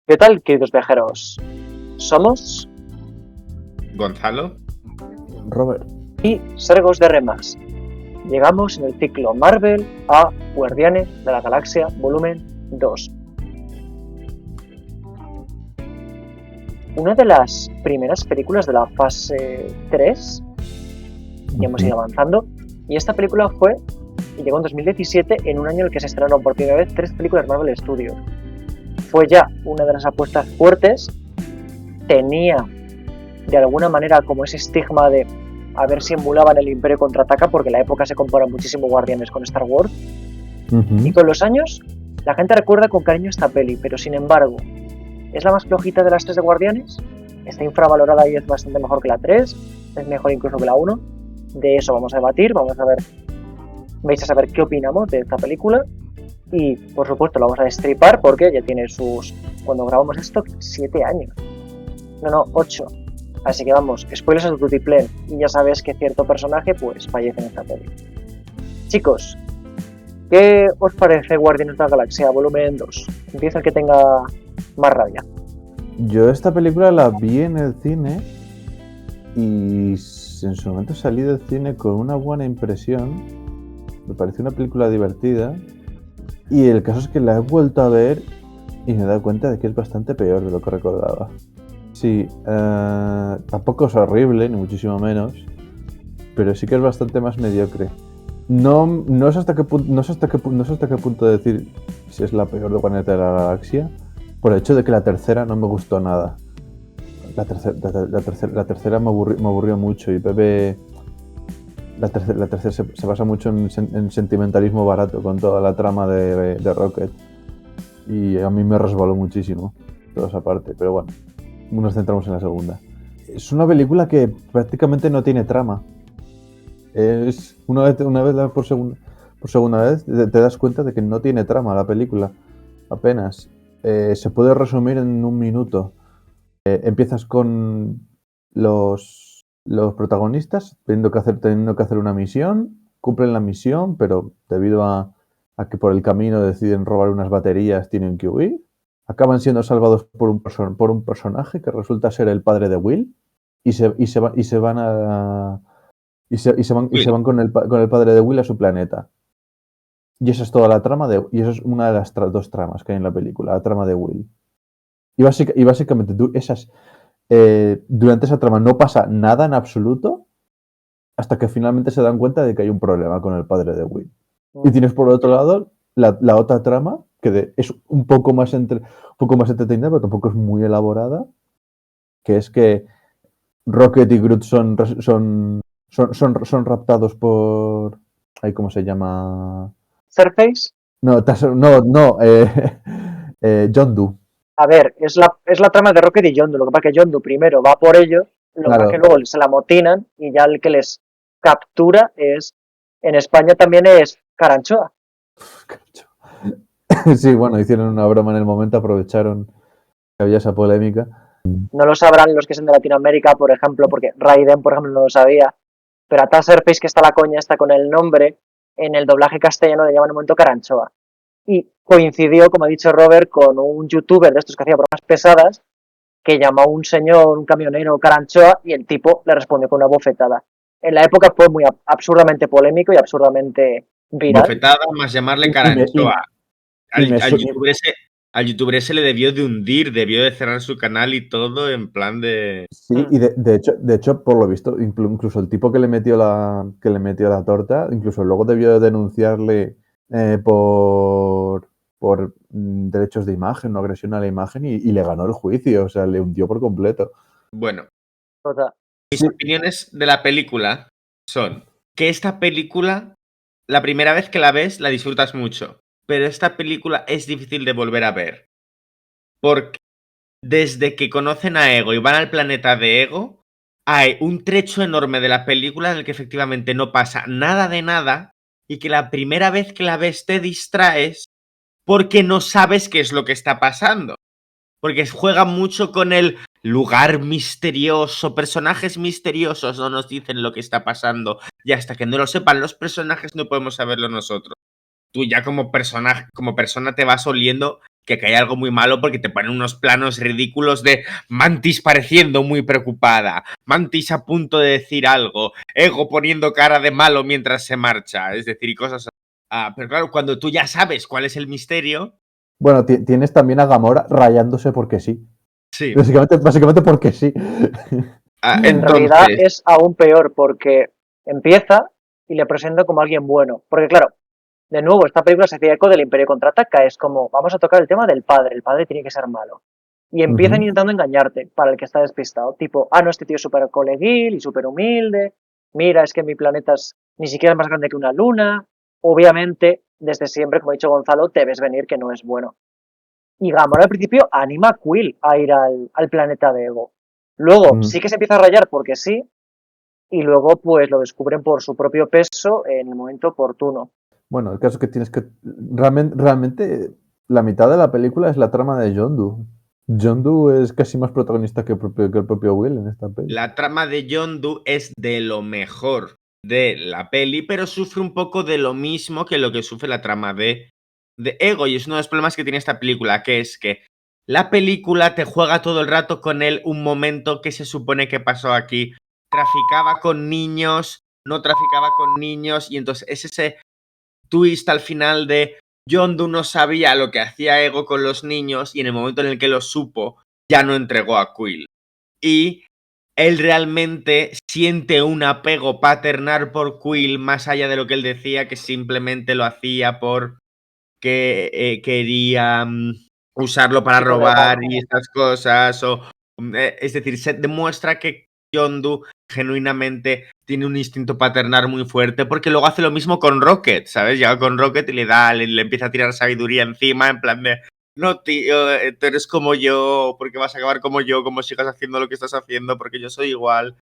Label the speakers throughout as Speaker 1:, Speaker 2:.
Speaker 1: ¿Qué tal, queridos viajeros? Somos
Speaker 2: Gonzalo.
Speaker 3: Robert.
Speaker 1: y Sergos de Remax. Llegamos en el ciclo Marvel a Guardianes de la Galaxia Volumen 2. Una de las primeras películas de la fase 3, y hemos ido avanzando, y esta película llegó en 2017, en un año en el que se estrenaron por primera vez 3 películas Marvel Studios. Fue ya una de las apuestas fuertes, tenía de alguna manera como ese estigma de a ver si emulaban el Imperio Contraataca, porque en la época se compara muchísimo Guardianes con Star Wars. Y con los años la gente recuerda con cariño esta peli, pero sin embargo es la más flojita de las 3 de Guardianes, está infravalorada y es bastante mejor que la 3, es mejor incluso que la 1. De eso vamos a debatir, vais a saber qué opinamos de esta película y por supuesto lo vamos a destripar porque ya tiene cuando grabamos esto, 7 años. No, 8. Así que vamos, spoilers a tu tutiplén y ya sabes que cierto personaje pues fallece en esta peli. Chicos, ¿qué os parece Guardianes de la Galaxia Volumen 2? Empieza el que tenga más rabia.
Speaker 3: Yo esta película la vi en el cine y en su momento salí del cine con una buena impresión. Me pareció una película divertida y el caso es que la he vuelto a ver y me he dado cuenta de que es bastante peor de lo que recordaba. Sí, tampoco es horrible, ni muchísimo menos, pero sí que es bastante más mediocre. No es hasta qué punto decir si es la peor de Guardianes de la Galaxia, por el hecho de que la tercera no me gustó nada. La tercera me aburrió mucho y Pepe... La tercera se basa mucho en sentimentalismo barato con toda la trama de Rocket. Y a mí me resbaló muchísimo toda esa parte, pero bueno, nos centramos en la segunda. Es una película que prácticamente no tiene trama. Es una vez por segunda vez te das cuenta de que no tiene trama la película. Apenas. Se puede resumir en un minuto. Empiezas con los protagonistas teniendo que hacer una misión, cumplen la misión, pero debido a que por el camino deciden robar unas baterías, tienen que huir. Acaban siendo salvados por un personaje que resulta ser el padre de Will y se van con el padre de Will a su planeta. Y esa es toda la trama y esa es una de las dos tramas que hay en la película, la trama de Will. Y básicamente durante esa trama no pasa nada en absoluto hasta que finalmente se dan cuenta de que hay un problema con el padre de Will. Y tienes por otro lado la otra trama, que es un poco más entretenida, pero tampoco es muy elaborada, que es que Rocket y Groot son raptados por... ¿Cómo se llama?
Speaker 1: ¿Surface?
Speaker 3: No, Yondu.
Speaker 1: A ver, es la trama de Rocket y Yondu. Lo que pasa es que Yondu primero va por ello, lo que pasa es que luego se la motinan y ya el que les captura en España también es Caranchoa.
Speaker 3: Sí, bueno, hicieron una broma en el momento, aprovecharon que había esa polémica.
Speaker 1: No lo sabrán los que son de Latinoamérica, por ejemplo, porque Raiden, por ejemplo, no lo sabía. Pero a tal Surface que está la coña, está con el nombre, en el doblaje castellano le llaman en un momento Caranchoa. Y coincidió, como ha dicho Robert, con un youtuber de estos que hacía bromas pesadas, que llamó a un señor, un camionero Caranchoa, y el tipo le respondió con una bofetada. En la época fue muy absurdamente polémico y absurdamente viral.
Speaker 2: Bofetada más llamarle Caranchoa. Al youtuber ese le debió de hundir, debió de cerrar su canal y todo en plan de...
Speaker 3: Sí, y de hecho, por lo visto, incluso el tipo que le metió la torta, incluso luego debió de denunciarle por derechos de imagen, no agresión a la imagen, y le ganó el juicio, o sea, le hundió por completo.
Speaker 2: Bueno, mis opiniones de la película son que esta película, la primera vez que la ves, la disfrutas mucho, pero esta película es difícil de volver a ver. Porque desde que conocen a Ego y van al planeta de Ego, hay un trecho enorme de la película en el que efectivamente no pasa nada de nada y que la primera vez que la ves te distraes porque no sabes qué es lo que está pasando. Porque juega mucho con el lugar misterioso, personajes misteriosos no nos dicen lo que está pasando y hasta que no lo sepan los personajes no podemos saberlo nosotros. Tú ya como persona te vas oliendo que hay algo muy malo porque te ponen unos planos ridículos de Mantis pareciendo muy preocupada, Mantis a punto de decir algo, Ego poniendo cara de malo mientras se marcha, es decir, y cosas así. Pero claro, cuando tú ya sabes cuál es el misterio...
Speaker 3: Bueno, tienes también a Gamora rayándose porque sí.
Speaker 2: Sí.
Speaker 3: Básicamente porque sí.
Speaker 1: En realidad es aún peor porque empieza y le presenta como alguien bueno. Porque claro, de nuevo, esta película se hacía eco del Imperio Contraataca. Es como, vamos a tocar el tema del padre. El padre tiene que ser malo. Y empiezan intentando engañarte para el que está despistado. Tipo, no, este tío es súper coleguil y súper humilde. Mira, es que mi planeta ni siquiera es más grande que una luna. Obviamente, desde siempre, como ha dicho Gonzalo, te ves venir que no es bueno. Y Gamora al principio anima a Quill a ir al planeta de Ego. Luego sí que se empieza a rayar porque sí. Y luego pues lo descubren por su propio peso en el momento oportuno.
Speaker 3: Bueno, el caso es que tienes que... Realmente la mitad de la película es la trama de Yondu. Yondu es casi más protagonista que el propio Will en esta peli.
Speaker 2: La trama de Yondu es de lo mejor de la peli, pero sufre un poco de lo mismo que lo que sufre la trama de Ego. Y es uno de los problemas que tiene esta película, que es que la película te juega todo el rato con él un momento que se supone que pasó aquí. Traficaba con niños, no traficaba con niños, y entonces es ese twist al final de Yondu no sabía lo que hacía Ego con los niños y en el momento en el que lo supo ya no entregó a Quill. Y él realmente siente un apego paternal por Quill más allá de lo que él decía, que simplemente lo hacía porque quería usarlo para robar y estas cosas. Es decir, se demuestra que Yondu genuinamente tiene un instinto paternal muy fuerte, porque luego hace lo mismo con Rocket, ¿sabes? Llega con Rocket y le empieza a tirar sabiduría encima, en plan de no, tío, tú eres como yo, porque vas a acabar como yo, como sigas haciendo lo que estás haciendo, porque yo soy igual.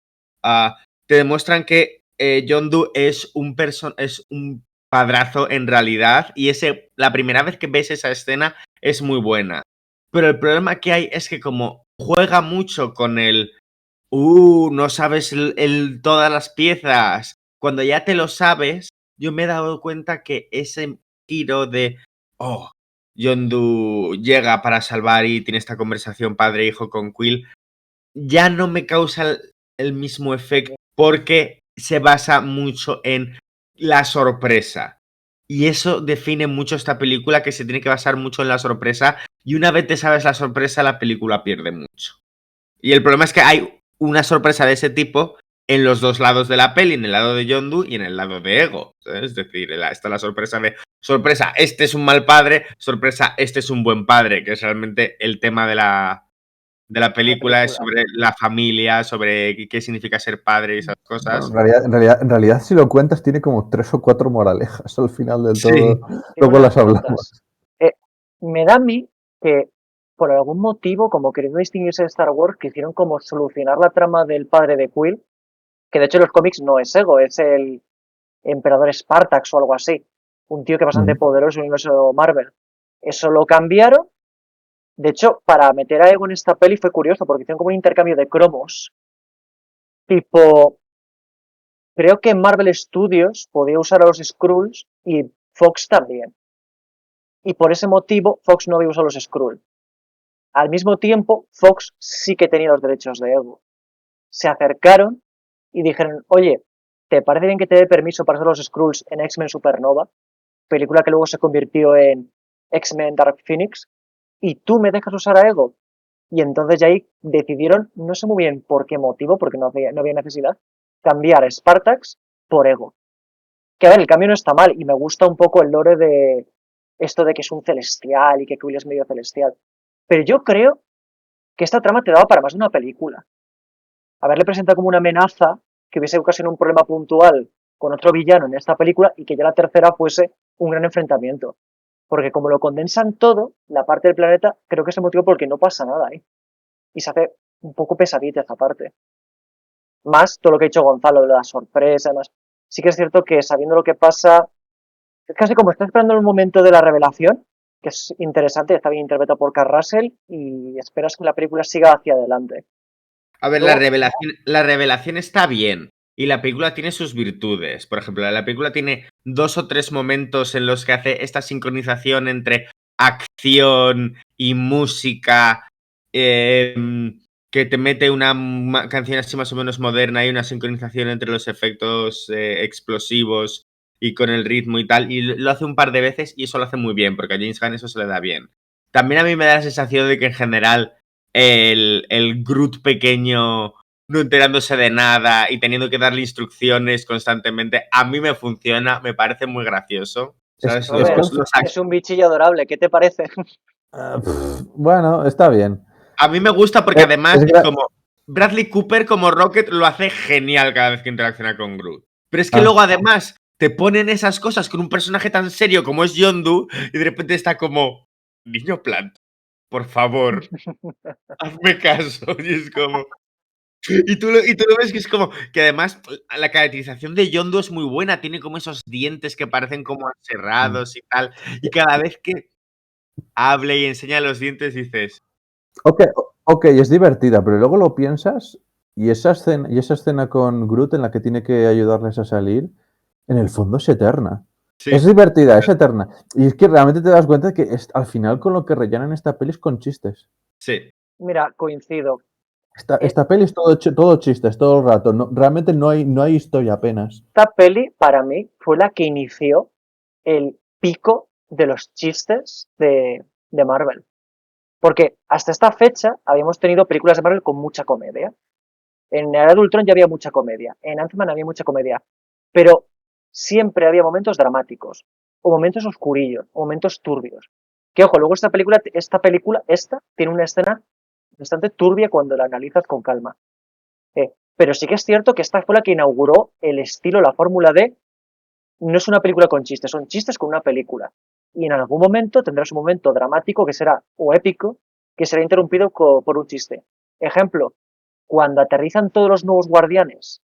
Speaker 2: Te demuestran que Yondu es un padrazo en realidad, y la primera vez que ves esa escena es muy buena. Pero el problema que hay es que como juega mucho con no sabes todas las piezas. Cuando ya te lo sabes, yo me he dado cuenta que ese giro de, Yondu llega para salvar y tiene esta conversación padre-hijo con Quill, ya no me causa el mismo efecto porque se basa mucho en la sorpresa. Y eso define mucho esta película, que se tiene que basar mucho en la sorpresa, y una vez te sabes la sorpresa, la película pierde mucho. Y el problema es que hay una sorpresa de ese tipo en los dos lados de la peli, en el lado de Yondu y en el lado de Ego. ¿Sabes? Es decir, está la sorpresa de sorpresa, este es un mal padre, sorpresa, este es un buen padre, que es realmente el tema de la película, es sobre la familia, sobre qué significa ser padre y esas cosas.
Speaker 3: Bueno, en realidad, si lo cuentas, tiene como 3 o 4 moralejas al final del todo.
Speaker 2: Sí.
Speaker 3: Luego las hablamos.
Speaker 1: Me da a mí que por algún motivo, como queriendo distinguirse de Star Wars, quisieron como solucionar la trama del padre de Quill, que de hecho en los cómics no es Ego, es el emperador Spartax o algo así. Un tío que es bastante poderoso en el universo Marvel. Eso lo cambiaron. De hecho, para meter a Ego en esta peli fue curioso, porque hicieron como un intercambio de cromos. Tipo, creo que Marvel Studios podía usar a los Skrulls y Fox también. Y por ese motivo, Fox no había usado los Skrull. Al mismo tiempo, Fox sí que tenía los derechos de Ego. Se acercaron y dijeron, oye, ¿te parece bien que te dé permiso para usar los Skrulls en X-Men Supernova? Película que luego se convirtió en X-Men Dark Phoenix. ¿Y tú me dejas usar a Ego? Y entonces ya ahí decidieron, no sé muy bien por qué motivo, porque no había necesidad, cambiar a Spartax por Ego. Que a ver, el cambio no está mal y me gusta un poco el lore de esto de que es un celestial y que Quill es medio celestial. Pero yo creo que esta trama te daba para más de una película. Haberle presentado como una amenaza que hubiese ocasionado un problema puntual con otro villano en esta película y que ya la tercera fuese un gran enfrentamiento. Porque como lo condensan todo, la parte del planeta, creo que es el motivo por el que no pasa nada ahí. Y se hace un poco pesadita esa parte. Más todo lo que ha dicho Gonzalo de la sorpresa, además. Sí que es cierto que sabiendo lo que pasa, es casi como estás esperando el momento de la revelación, que es interesante, está bien interpretado por Kurt Russell, y esperas que la película siga hacia adelante.
Speaker 2: A ver, la revelación está bien. Y la película tiene sus virtudes. Por ejemplo, la película tiene 2 o 3 momentos en los que hace esta sincronización entre acción y música, que te mete una canción así más o menos moderna y una sincronización entre los efectos explosivos y con el ritmo y tal, y lo hace un par de veces y eso lo hace muy bien, porque a James Gunn eso se le da bien. También a mí me da la sensación de que en general el Groot pequeño no enterándose de nada y teniendo que darle instrucciones constantemente, a mí me funciona, me parece muy gracioso. ¿Sabes?
Speaker 1: Es un bichillo adorable, ¿qué te parece?
Speaker 3: Bueno, está bien.
Speaker 2: A mí me gusta porque además
Speaker 3: es
Speaker 2: es como Bradley Cooper como Rocket lo hace genial cada vez que interacciona con Groot. Pero es que luego además te ponen esas cosas con un personaje tan serio como es Yondu y de repente está como, niño planta, por favor, hazme caso. Y es como... Y tú lo ves que es como que además la caracterización de Yondu es muy buena, tiene como esos dientes que parecen como cerrados y tal. Y cada vez que hable y enseña los dientes dices...
Speaker 3: Ok, es divertida, pero luego lo piensas y esa escena con Groot en la que tiene que ayudarles a salir, en el fondo es eterna.
Speaker 2: Sí.
Speaker 3: Es divertida, es eterna. Y es que realmente te das cuenta de que al final con lo que rellenan esta peli es con chistes.
Speaker 2: Sí.
Speaker 1: Mira, coincido.
Speaker 3: Esta peli es todo chistes, todo el rato. Realmente no hay historia apenas.
Speaker 1: Esta peli, para mí, fue la que inició el pico de los chistes de Marvel. Porque hasta esta fecha habíamos tenido películas de Marvel con mucha comedia. En Era de Ultron ya había mucha comedia. En Ant-Man había mucha comedia. Pero siempre había momentos dramáticos. O momentos oscurillos. O momentos turbios. Que ojo, luego esta película tiene una escena bastante turbia cuando la analizas con calma. Pero sí que es cierto que esta fue la que inauguró el estilo, la fórmula de no es una película con chistes, son chistes con una película. Y en algún momento tendrás un momento dramático que será, o épico, que será interrumpido por un chiste. Ejemplo, cuando aterrizan todos los nuevos guardianes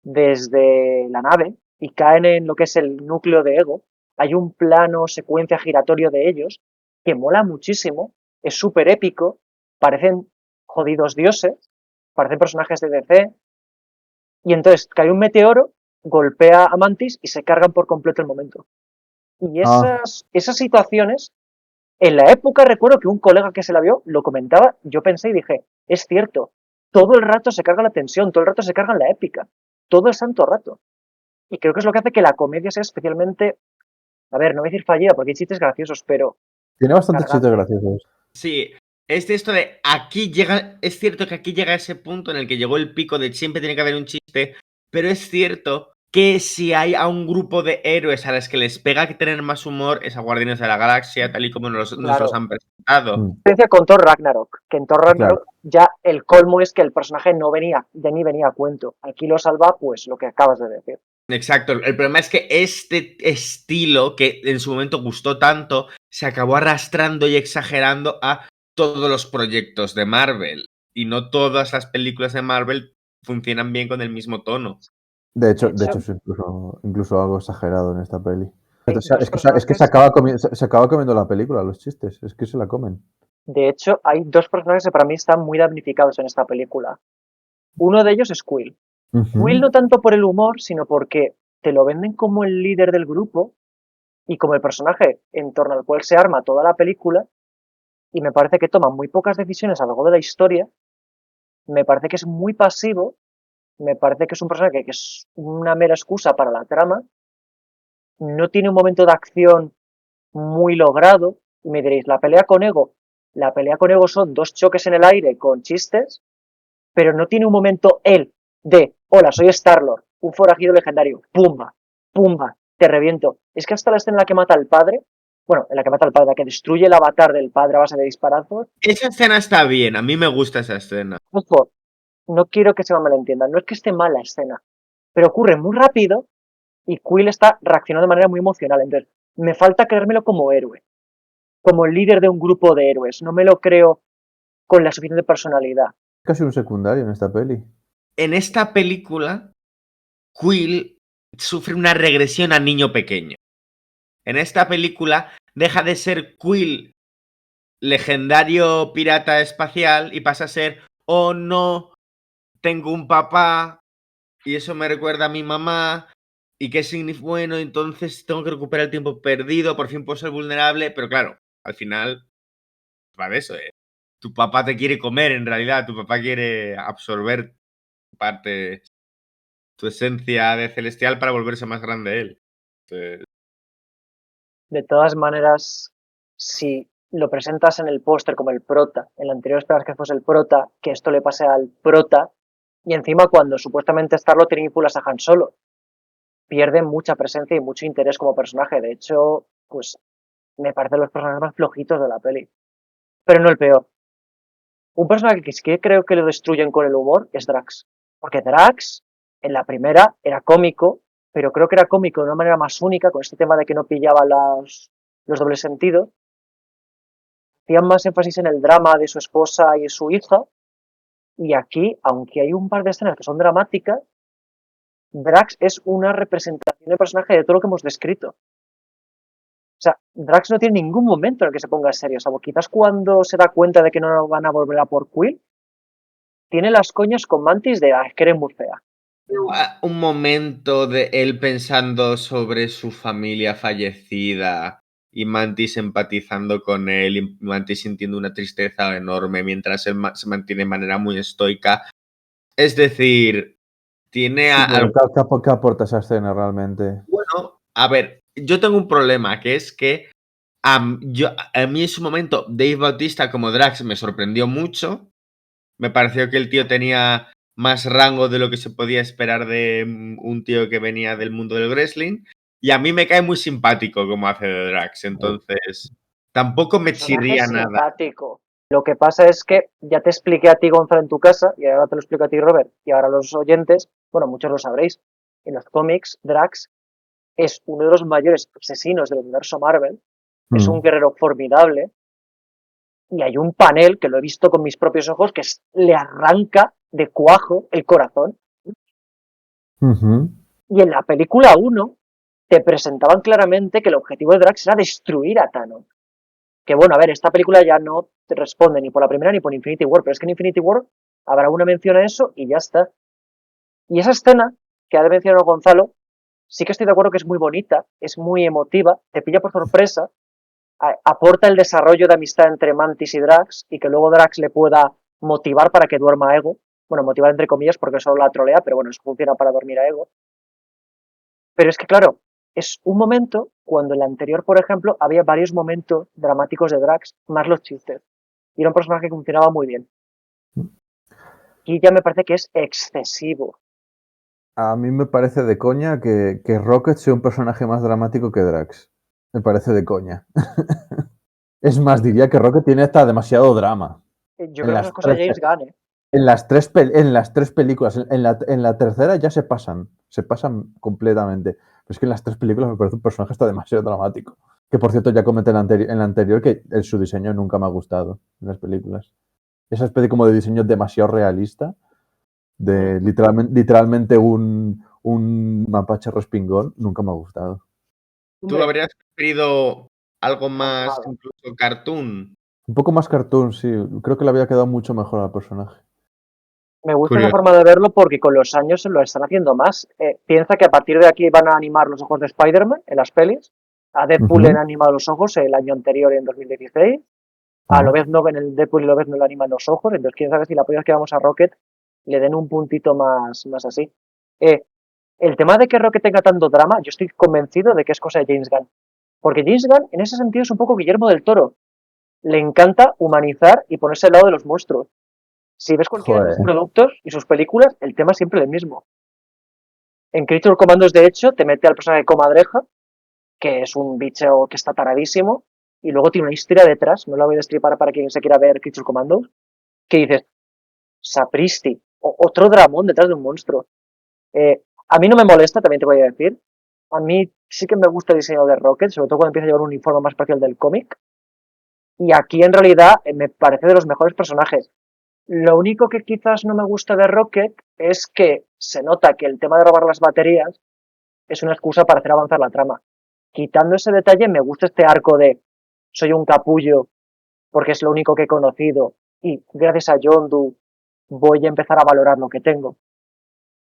Speaker 1: desde la nave y caen en lo que es el núcleo de Ego, hay un plano secuencia giratorio de ellos que mola muchísimo, es súper épico, parecen jodidos dioses, parecen personajes de DC, y entonces cae un meteoro, golpea a Mantis y se cargan por completo el momento. Y esas situaciones, en la época recuerdo que un colega que se la vio lo comentaba, yo pensé y dije, es cierto, todo el rato se carga la tensión, todo el rato se carga la épica, todo el santo rato. Y creo que es lo que hace que la comedia sea especialmente, a ver, no voy a decir fallida porque hay chistes graciosos, pero...
Speaker 3: Tiene bastantes chistes graciosos.
Speaker 2: Sí, es de esto de aquí llega, es cierto que aquí llega ese punto en el que llegó el pico de siempre tiene que haber un chiste, pero es cierto que si hay a un grupo de héroes a los que les pega que tener más humor es a Guardianes de la Galaxia, tal y como nos los han presentado.
Speaker 1: Diferencia con Thor Ragnarok, que en Thor Ragnarok ya el colmo es que el personaje no venía, ya ni venía a cuento. Aquí lo salva, pues, lo que acabas de decir.
Speaker 2: Exacto, el problema es que este estilo que en su momento gustó tanto se acabó arrastrando y exagerando a todos los proyectos de Marvel y no todas las películas de Marvel funcionan bien con el mismo tono.
Speaker 3: De hecho es incluso algo exagerado en esta peli. Es que se acaba comiendo la película, los chistes, es que se la comen.
Speaker 1: De hecho, hay dos personajes que para mí están muy damnificados en esta película. Uno de ellos es Quill. Quill no tanto por el humor, sino porque te lo venden como el líder del grupo y como el personaje en torno al cual se arma toda la película, y me parece que toma muy pocas decisiones a lo largo de la historia, me parece que es muy pasivo, me parece que es un personaje que es una mera excusa para la trama, no tiene un momento de acción muy logrado, y me diréis, la pelea con Ego son dos choques en el aire con chistes, pero no tiene un momento él de, hola, soy Star-Lord, un forajido legendario, pumba, pumba, te reviento. Es que hasta la escena en la que mata al padre, bueno, en la que mata al padre, la que destruye el avatar del padre a base de disparazos.
Speaker 2: Esa escena está bien, a mí me gusta esa escena.
Speaker 1: Ojo, no quiero que se me malentienda, no es que esté mal la escena, pero ocurre muy rápido y Quill está reaccionando de manera muy emocional. Entonces, me falta creérmelo como héroe, como el líder de un grupo de héroes. No me lo creo con la suficiente personalidad.
Speaker 3: Casi un secundario en esta peli.
Speaker 2: En esta película, Quill sufre una regresión a niño pequeño. En esta película deja de ser Quill legendario pirata espacial y pasa a ser, oh no, tengo un papá y eso me recuerda a mi mamá y qué significa, bueno, entonces tengo que recuperar el tiempo perdido, por fin puedo ser vulnerable, pero claro, Al final, va de eso. Tu papá te quiere comer, en realidad. Tu papá quiere absorber parte, tu esencia de celestial para volverse más grande él. Entonces,
Speaker 1: De todas maneras, si lo presentas en el póster como el prota, en el anterior esperas que fuese el prota, que esto le pase al prota, y encima cuando supuestamente Star-Lord tiene ínfulas a Han Solo, pierde mucha presencia y mucho interés como personaje. De hecho, pues me parecen los personajes más flojitos de la peli. Pero no el peor. Un personaje que sí que creo que lo destruyen con el humor es Drax. Porque Drax, en la primera, era cómico, pero creo que era cómico de una manera más única, con este tema de que no pillaba los dobles sentidos. Hacían más énfasis en el drama de su esposa y su hija. Y aquí, aunque hay un par de escenas que son dramáticas, Drax es una representación de personaje de todo lo que hemos descrito. O sea, Drax no tiene ningún momento en el que se ponga serio, salvo quizás cuando se da cuenta de que no van a volver a por Quill, tiene las coñas con Mantis de, es que eres muy fea.
Speaker 2: un momento de él pensando sobre su familia fallecida y Mantis empatizando con él y Mantis sintiendo una tristeza enorme mientras él se mantiene de manera muy estoica. Es decir, tiene
Speaker 3: ¿Qué aporta esa escena realmente?
Speaker 2: Bueno, a ver, yo tengo un problema, que es que a mí en su momento Dave Bautista como Drax me sorprendió mucho. Me pareció que el tío tenía más rango de lo que se podía esperar de un tío que venía del mundo del wrestling. Y a mí me cae muy simpático como hace de Drax. Entonces, tampoco me chirría nada.
Speaker 1: Simpático. Lo que pasa es que ya te expliqué a ti, Gonzalo, en tu casa, y ahora te lo explico a ti, Robert, y ahora los oyentes, bueno, muchos lo sabréis. En los cómics, Drax es uno de los mayores asesinos del universo Marvel. Es un guerrero formidable. Y hay un panel que lo he visto con mis propios ojos que le arranca de cuajo el corazón. Y en la película 1 te presentaban claramente que el objetivo de Drax era destruir a Thanos. Que bueno, a ver, esta película ya no te responde ni por la primera ni por Infinity War, pero es que en Infinity War habrá una mención a eso y ya está. Y esa escena que ha mencionado Gonzalo, sí que estoy de acuerdo que es muy bonita, es muy emotiva, te pilla por sorpresa, aporta el desarrollo de amistad entre Mantis y Drax y que luego Drax le pueda motivar para que duerma a Ego. Bueno, motivar entre comillas porque solo la trolea, pero bueno, eso funciona para dormir a Ego. Pero es que claro, es un momento cuando en la anterior, por ejemplo, había varios momentos dramáticos de Drax, más los chistes. Y era un personaje que funcionaba muy bien. Y ya me parece que es excesivo.
Speaker 3: A mí me parece de coña que Rocket sea un personaje más dramático que Drax. Me parece de coña. Es más, diría que Rocket tiene hasta demasiado drama.
Speaker 1: Yo creo que esas cosas de James Gunn,
Speaker 3: En las tres películas, en la tercera ya se pasan completamente. Pero es que en las tres películas me parece un personaje hasta demasiado dramático. Que por cierto ya comenté en la anterior que su diseño nunca me ha gustado en las películas. Esa especie como de diseño demasiado realista, de literalmente un mapache respingón, nunca me ha gustado.
Speaker 2: ¿Tú habrías preferido algo más incluso cartoon?
Speaker 3: Un poco más cartoon, sí. Creo que le había quedado mucho mejor al personaje.
Speaker 1: Me gusta esa forma de verlo porque con los años se lo están haciendo más. Piensa que a partir de aquí van a animar los ojos de Spider-Man en las pelis. A Deadpool le han animado los ojos el año anterior, en 2016. A Lobezno en el Deadpool y Lobezno le animan los ojos. Entonces, quién sabe si la apoyas que vamos a Rocket le den un puntito más así. El tema de que Rocket tenga tanto drama, yo estoy convencido de que es cosa de James Gunn. Porque James Gunn, en ese sentido, es un poco Guillermo del Toro. Le encanta humanizar y ponerse al lado de los monstruos. Si ves cualquiera de sus productos y sus películas, el tema es siempre el mismo. En Creature Commandos, de hecho, te mete al personaje de Comadreja, que es un bicho que está taradísimo, y luego tiene una historia detrás, no la voy a destripar para quien se quiera ver Creature Commandos, que dices, sapristi, otro dramón detrás de un monstruo. A mí no me molesta, también te voy a decir. A mí sí que me gusta el diseño de Rocket, sobre todo cuando empieza a llevar un uniforme más parcial del cómic. Y aquí en realidad me parece de los mejores personajes. Lo único que quizás no me gusta de Rocket es que se nota que el tema de robar las baterías es una excusa para hacer avanzar la trama. Quitando ese detalle, me gusta este arco de soy un capullo porque es lo único que he conocido y gracias a Yondu voy a empezar a valorar lo que tengo.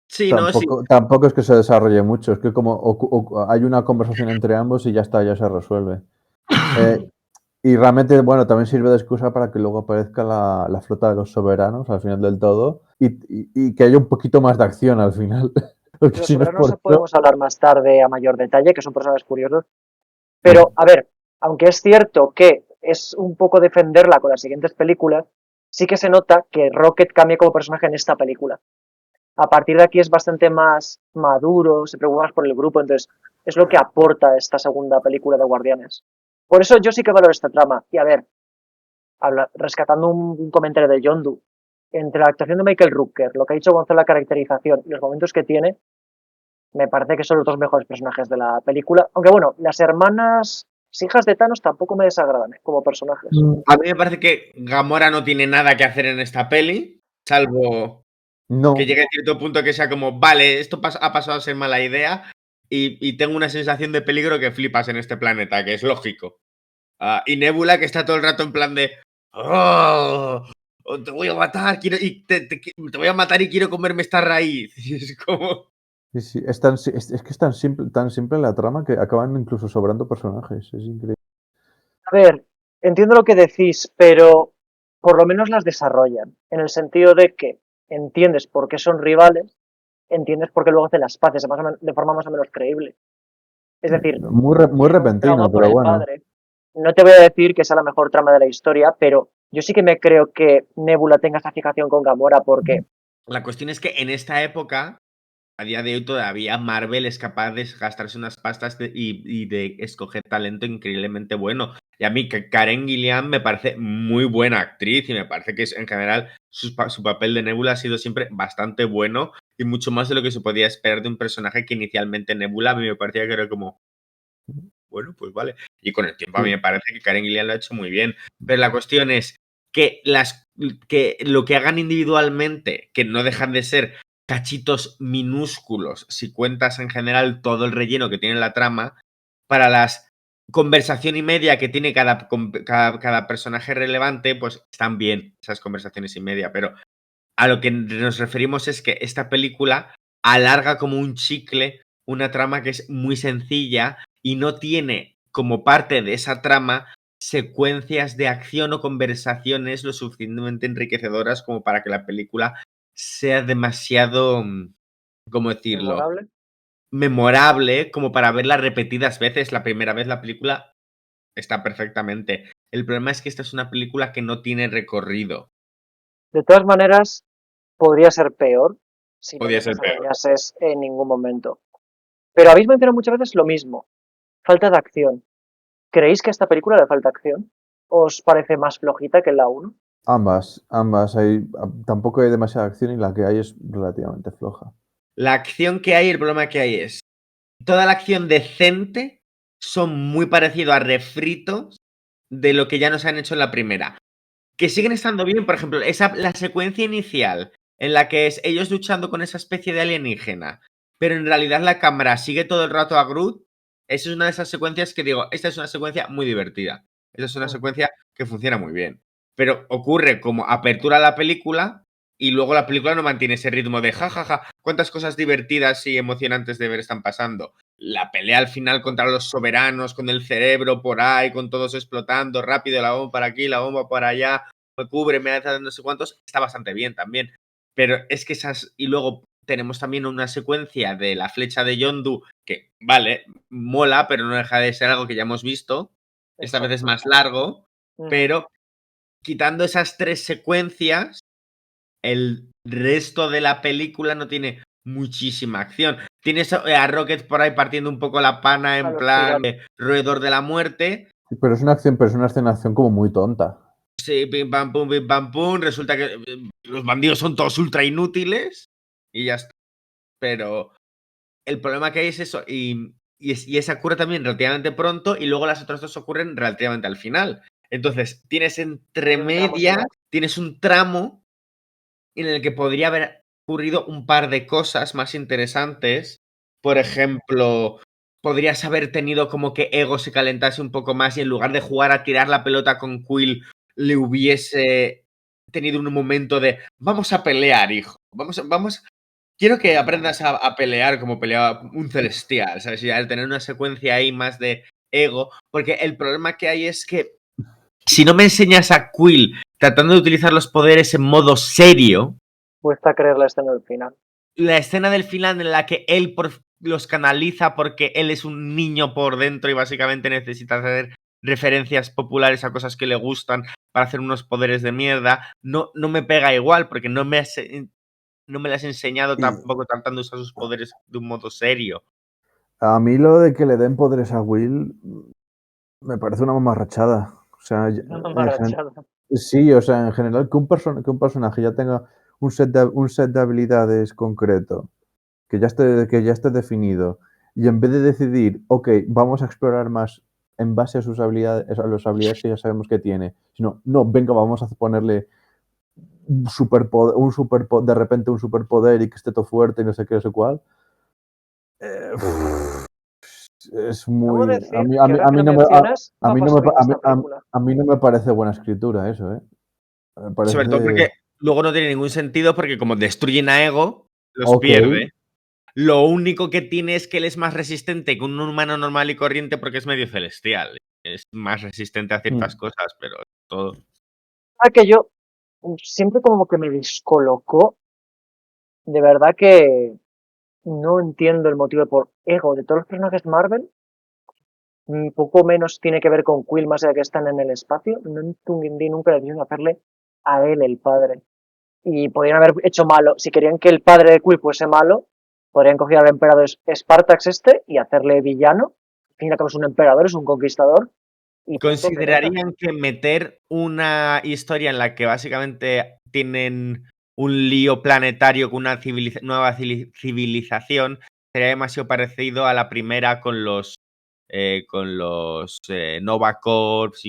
Speaker 2: Sí,
Speaker 3: tampoco es que se desarrolle mucho, es que como hay una conversación entre ambos y ya está, ya se resuelve. Y realmente, bueno, también sirve de excusa para que luego aparezca la flota de los soberanos al final del todo y que haya un poquito más de acción al final. Porque
Speaker 1: Los
Speaker 3: si no es
Speaker 1: soberanos
Speaker 3: por eso,
Speaker 1: podemos hablar más tarde a mayor detalle, que son personajes curiosos. Pero, a ver, aunque es cierto que es un poco defenderla con las siguientes películas, sí que se nota que Rocket cambia como personaje en esta película. A partir de aquí es bastante más maduro, se preocupa más por el grupo, entonces es lo que aporta esta segunda película de Guardianes. Por eso yo sí que valoro esta trama. Y a ver, rescatando un comentario de Yondu, entre la actuación de Michael Rooker, lo que ha dicho Gonzalo, la caracterización y los momentos que tiene, me parece que son los dos mejores personajes de la película. Aunque bueno, las hermanas, hijas de Thanos tampoco me desagradan como personajes.
Speaker 2: A mí me parece que Gamora no tiene nada que hacer en esta peli, salvo
Speaker 3: no.
Speaker 2: que llegue a cierto punto que sea como, vale, esto ha pasado a ser mala idea y tengo una sensación de peligro que flipas en este planeta, que es lógico. Y Nebula que está todo el rato en plan de, oh, te voy a matar, te voy a matar y quiero comerme esta raíz. Y es como...
Speaker 3: Sí, sí, es que es tan simple la trama que acaban incluso sobrando personajes. Es increíble.
Speaker 1: A ver, entiendo lo que decís, pero por lo menos las desarrollan, en el sentido de que entiendes por qué son rivales, entiendes por qué luego hacen las paces de forma más o menos creíble. Es decir,
Speaker 3: Muy
Speaker 1: tiene un trauma
Speaker 3: repentino,
Speaker 1: por
Speaker 3: pero
Speaker 1: el
Speaker 3: bueno.
Speaker 1: padre. No te voy a decir que sea la mejor trama de la historia, pero yo sí que me creo que Nebula tenga esa fijación con Gamora porque...
Speaker 2: La cuestión es que en esta época, a día de hoy todavía Marvel es capaz de gastarse unas pastas y de escoger talento increíblemente bueno. Y a mí Karen Gillian me parece muy buena actriz y me parece que en general su papel de Nebula ha sido siempre bastante bueno y mucho más de lo que se podía esperar de un personaje que inicialmente Nebula a mí me parecía que era como, bueno, pues vale. Y con el tiempo a mí me parece que Karen Gillian lo ha hecho muy bien. Pero la cuestión es que lo que hagan individualmente, que no dejan de ser cachitos minúsculos, si cuentas en general todo el relleno que tiene la trama, para las conversación y media que tiene cada personaje relevante, pues están bien esas conversaciones y media, pero a lo que nos referimos es que esta película alarga como un chicle una trama que es muy sencilla y no tiene como parte de esa trama secuencias de acción o conversaciones lo suficientemente enriquecedoras como para que la película sea demasiado, ¿cómo decirlo?
Speaker 1: ¿Memorable?
Speaker 2: Memorable como para verla repetidas veces. La primera vez la película está perfectamente. El problema es que esta es una película que no tiene recorrido.
Speaker 1: De todas maneras, podría ser peor si no
Speaker 2: Podría
Speaker 1: les
Speaker 2: ser peor.
Speaker 1: desarrollases en ningún momento. Pero habéis mencionado muchas veces lo mismo, falta de acción. ¿Creéis que a esta película le falta acción? ¿Os parece más flojita que la 1?
Speaker 3: Ambas. Tampoco hay demasiada acción y la que hay es relativamente floja.
Speaker 2: La acción que hay, el problema que hay es toda la acción decente son muy parecidos a refritos de lo que ya nos han hecho en la primera. Que siguen estando bien, por ejemplo, la secuencia inicial en la que es ellos luchando con esa especie de alienígena, pero en realidad la cámara sigue todo el rato a Groot. Esa es una de esas secuencias que digo, esta es una secuencia muy divertida. Esta es una secuencia que funciona muy bien. Pero ocurre como apertura a la película y luego la película no mantiene ese ritmo de jajaja, cuántas cosas divertidas y emocionantes de ver están pasando. La pelea al final contra los soberanos, con el cerebro por ahí, con todos explotando rápido, la bomba para aquí, la bomba para allá, me cubre, me hace no sé cuántos, está bastante bien también. Pero es que esas. Y luego tenemos también una secuencia de la flecha de Yondu que, vale, mola, pero no deja de ser algo que ya hemos visto. Esta vez es más largo, pero quitando esas tres secuencias, el resto de la película no tiene muchísima acción. Tienes a Rocket por ahí partiendo un poco la pana en plan roedor de la muerte.
Speaker 3: Pero es una escena de acción como muy tonta.
Speaker 2: Sí, pim pam pum. Resulta que los bandidos son todos ultra inútiles y ya está. Pero el problema que hay es eso. Y esa ocurre también relativamente pronto y luego las otras dos ocurren relativamente al final. Entonces, tienes entre medias, tienes un tramo en el que podría haber ocurrido un par de cosas más interesantes. Por ejemplo, podrías haber tenido como que Ego se calentase un poco más y en lugar de jugar a tirar la pelota con Quill, le hubiese tenido un momento de vamos a pelear, hijo. Vamos. Quiero que aprendas a pelear como peleaba un celestial, ¿sabes? Y al tener una secuencia ahí más de Ego, porque el problema que hay es que si no me enseñas a Quill tratando de utilizar los poderes en modo serio,
Speaker 1: Cuesta creer la escena del final.
Speaker 2: la escena del final en la que él los canaliza porque él es un niño por dentro y básicamente necesita hacer referencias populares a cosas que le gustan para hacer unos poderes de mierda, no me pega igual porque no me has enseñado tampoco tratando de usar sus poderes de un modo serio.
Speaker 3: A mí lo de que le den poderes a Will me parece una mamarrachada. O sea, sí, o sea, en general que un personaje ya tenga un set de habilidades concreto, que ya esté definido, y en vez de decidir, ok, vamos a explorar más en base a sus habilidades, a las habilidades que ya sabemos que tiene, sino, no, venga, vamos a ponerle un superpoder, de repente un superpoder y que esté todo fuerte y no sé qué, no sé cuál. Es muy. A mí no me parece buena escritura eso, ¿eh?
Speaker 2: Sobre todo porque luego no tiene ningún sentido porque como destruyen a Ego, los pierde. Lo único que tiene es que él es más resistente que un humano normal y corriente porque es medio celestial. Es más resistente a ciertas cosas, pero todo.
Speaker 1: Que yo siempre como que me descolocó. De verdad que no entiendo el motivo por Ego de todos los personajes Marvel. Un poco menos tiene que ver con Quill, más allá de que están en el espacio. No entendí nunca la decisión de hacerle a él el padre. Y podrían haber hecho malo. Si querían que el padre de Quill fuese malo, podrían coger al emperador Spartax y hacerle villano. Al fin y al cabo es un emperador, es un conquistador. Y
Speaker 2: ¿considerarían que meter una historia en la que básicamente tienen un lío planetario con una nueva civilización sería demasiado parecido a la primera con los Nova Corps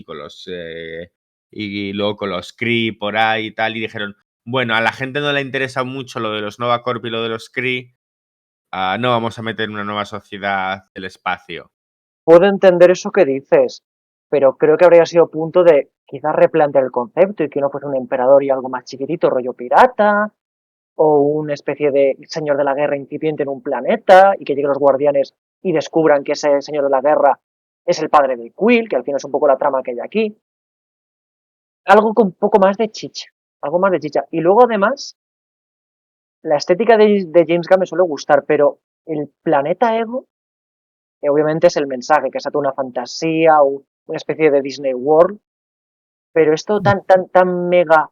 Speaker 2: y luego con los Kree por ahí y tal, y dijeron, bueno, a la gente no le interesa mucho lo de los Nova Corps y lo de los Kree, no vamos a meter una nueva sociedad del espacio.
Speaker 1: Puedo entender eso que dices, pero creo que habría sido punto de quizás replantear el concepto y que no fuese un emperador y algo más chiquitito, rollo pirata, o una especie de señor de la guerra incipiente en un planeta y que lleguen los guardianes y descubran que ese señor de la guerra es el padre de Quill, que al final es un poco la trama que hay aquí. Algo con un poco más de chicha, algo más de chicha. Y luego además, la estética de James Gunn me suele gustar, pero el planeta Ego, obviamente es el mensaje, que es una fantasía o una especie de Disney World, pero esto tan mega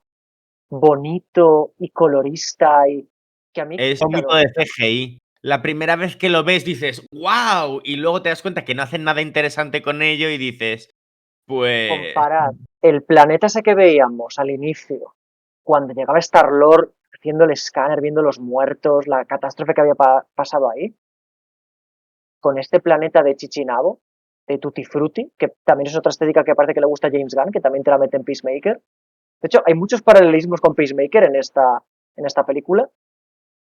Speaker 1: bonito y colorista y que a mí...
Speaker 2: Es un poquito de CGI. La primera vez que lo ves dices, ¡wow! Y luego te das cuenta que no hacen nada interesante con ello y dices, pues...
Speaker 1: Comparad el planeta ese que veíamos al inicio, cuando llegaba Star-Lord haciendo el escáner, viendo los muertos, la catástrofe que había pasado ahí, con este planeta de Chichinabo, de Tutti Frutti, que también es otra estética que parece que le gusta a James Gunn, que también te la mete en Peacemaker. De hecho, hay muchos paralelismos con Peacemaker en esta película.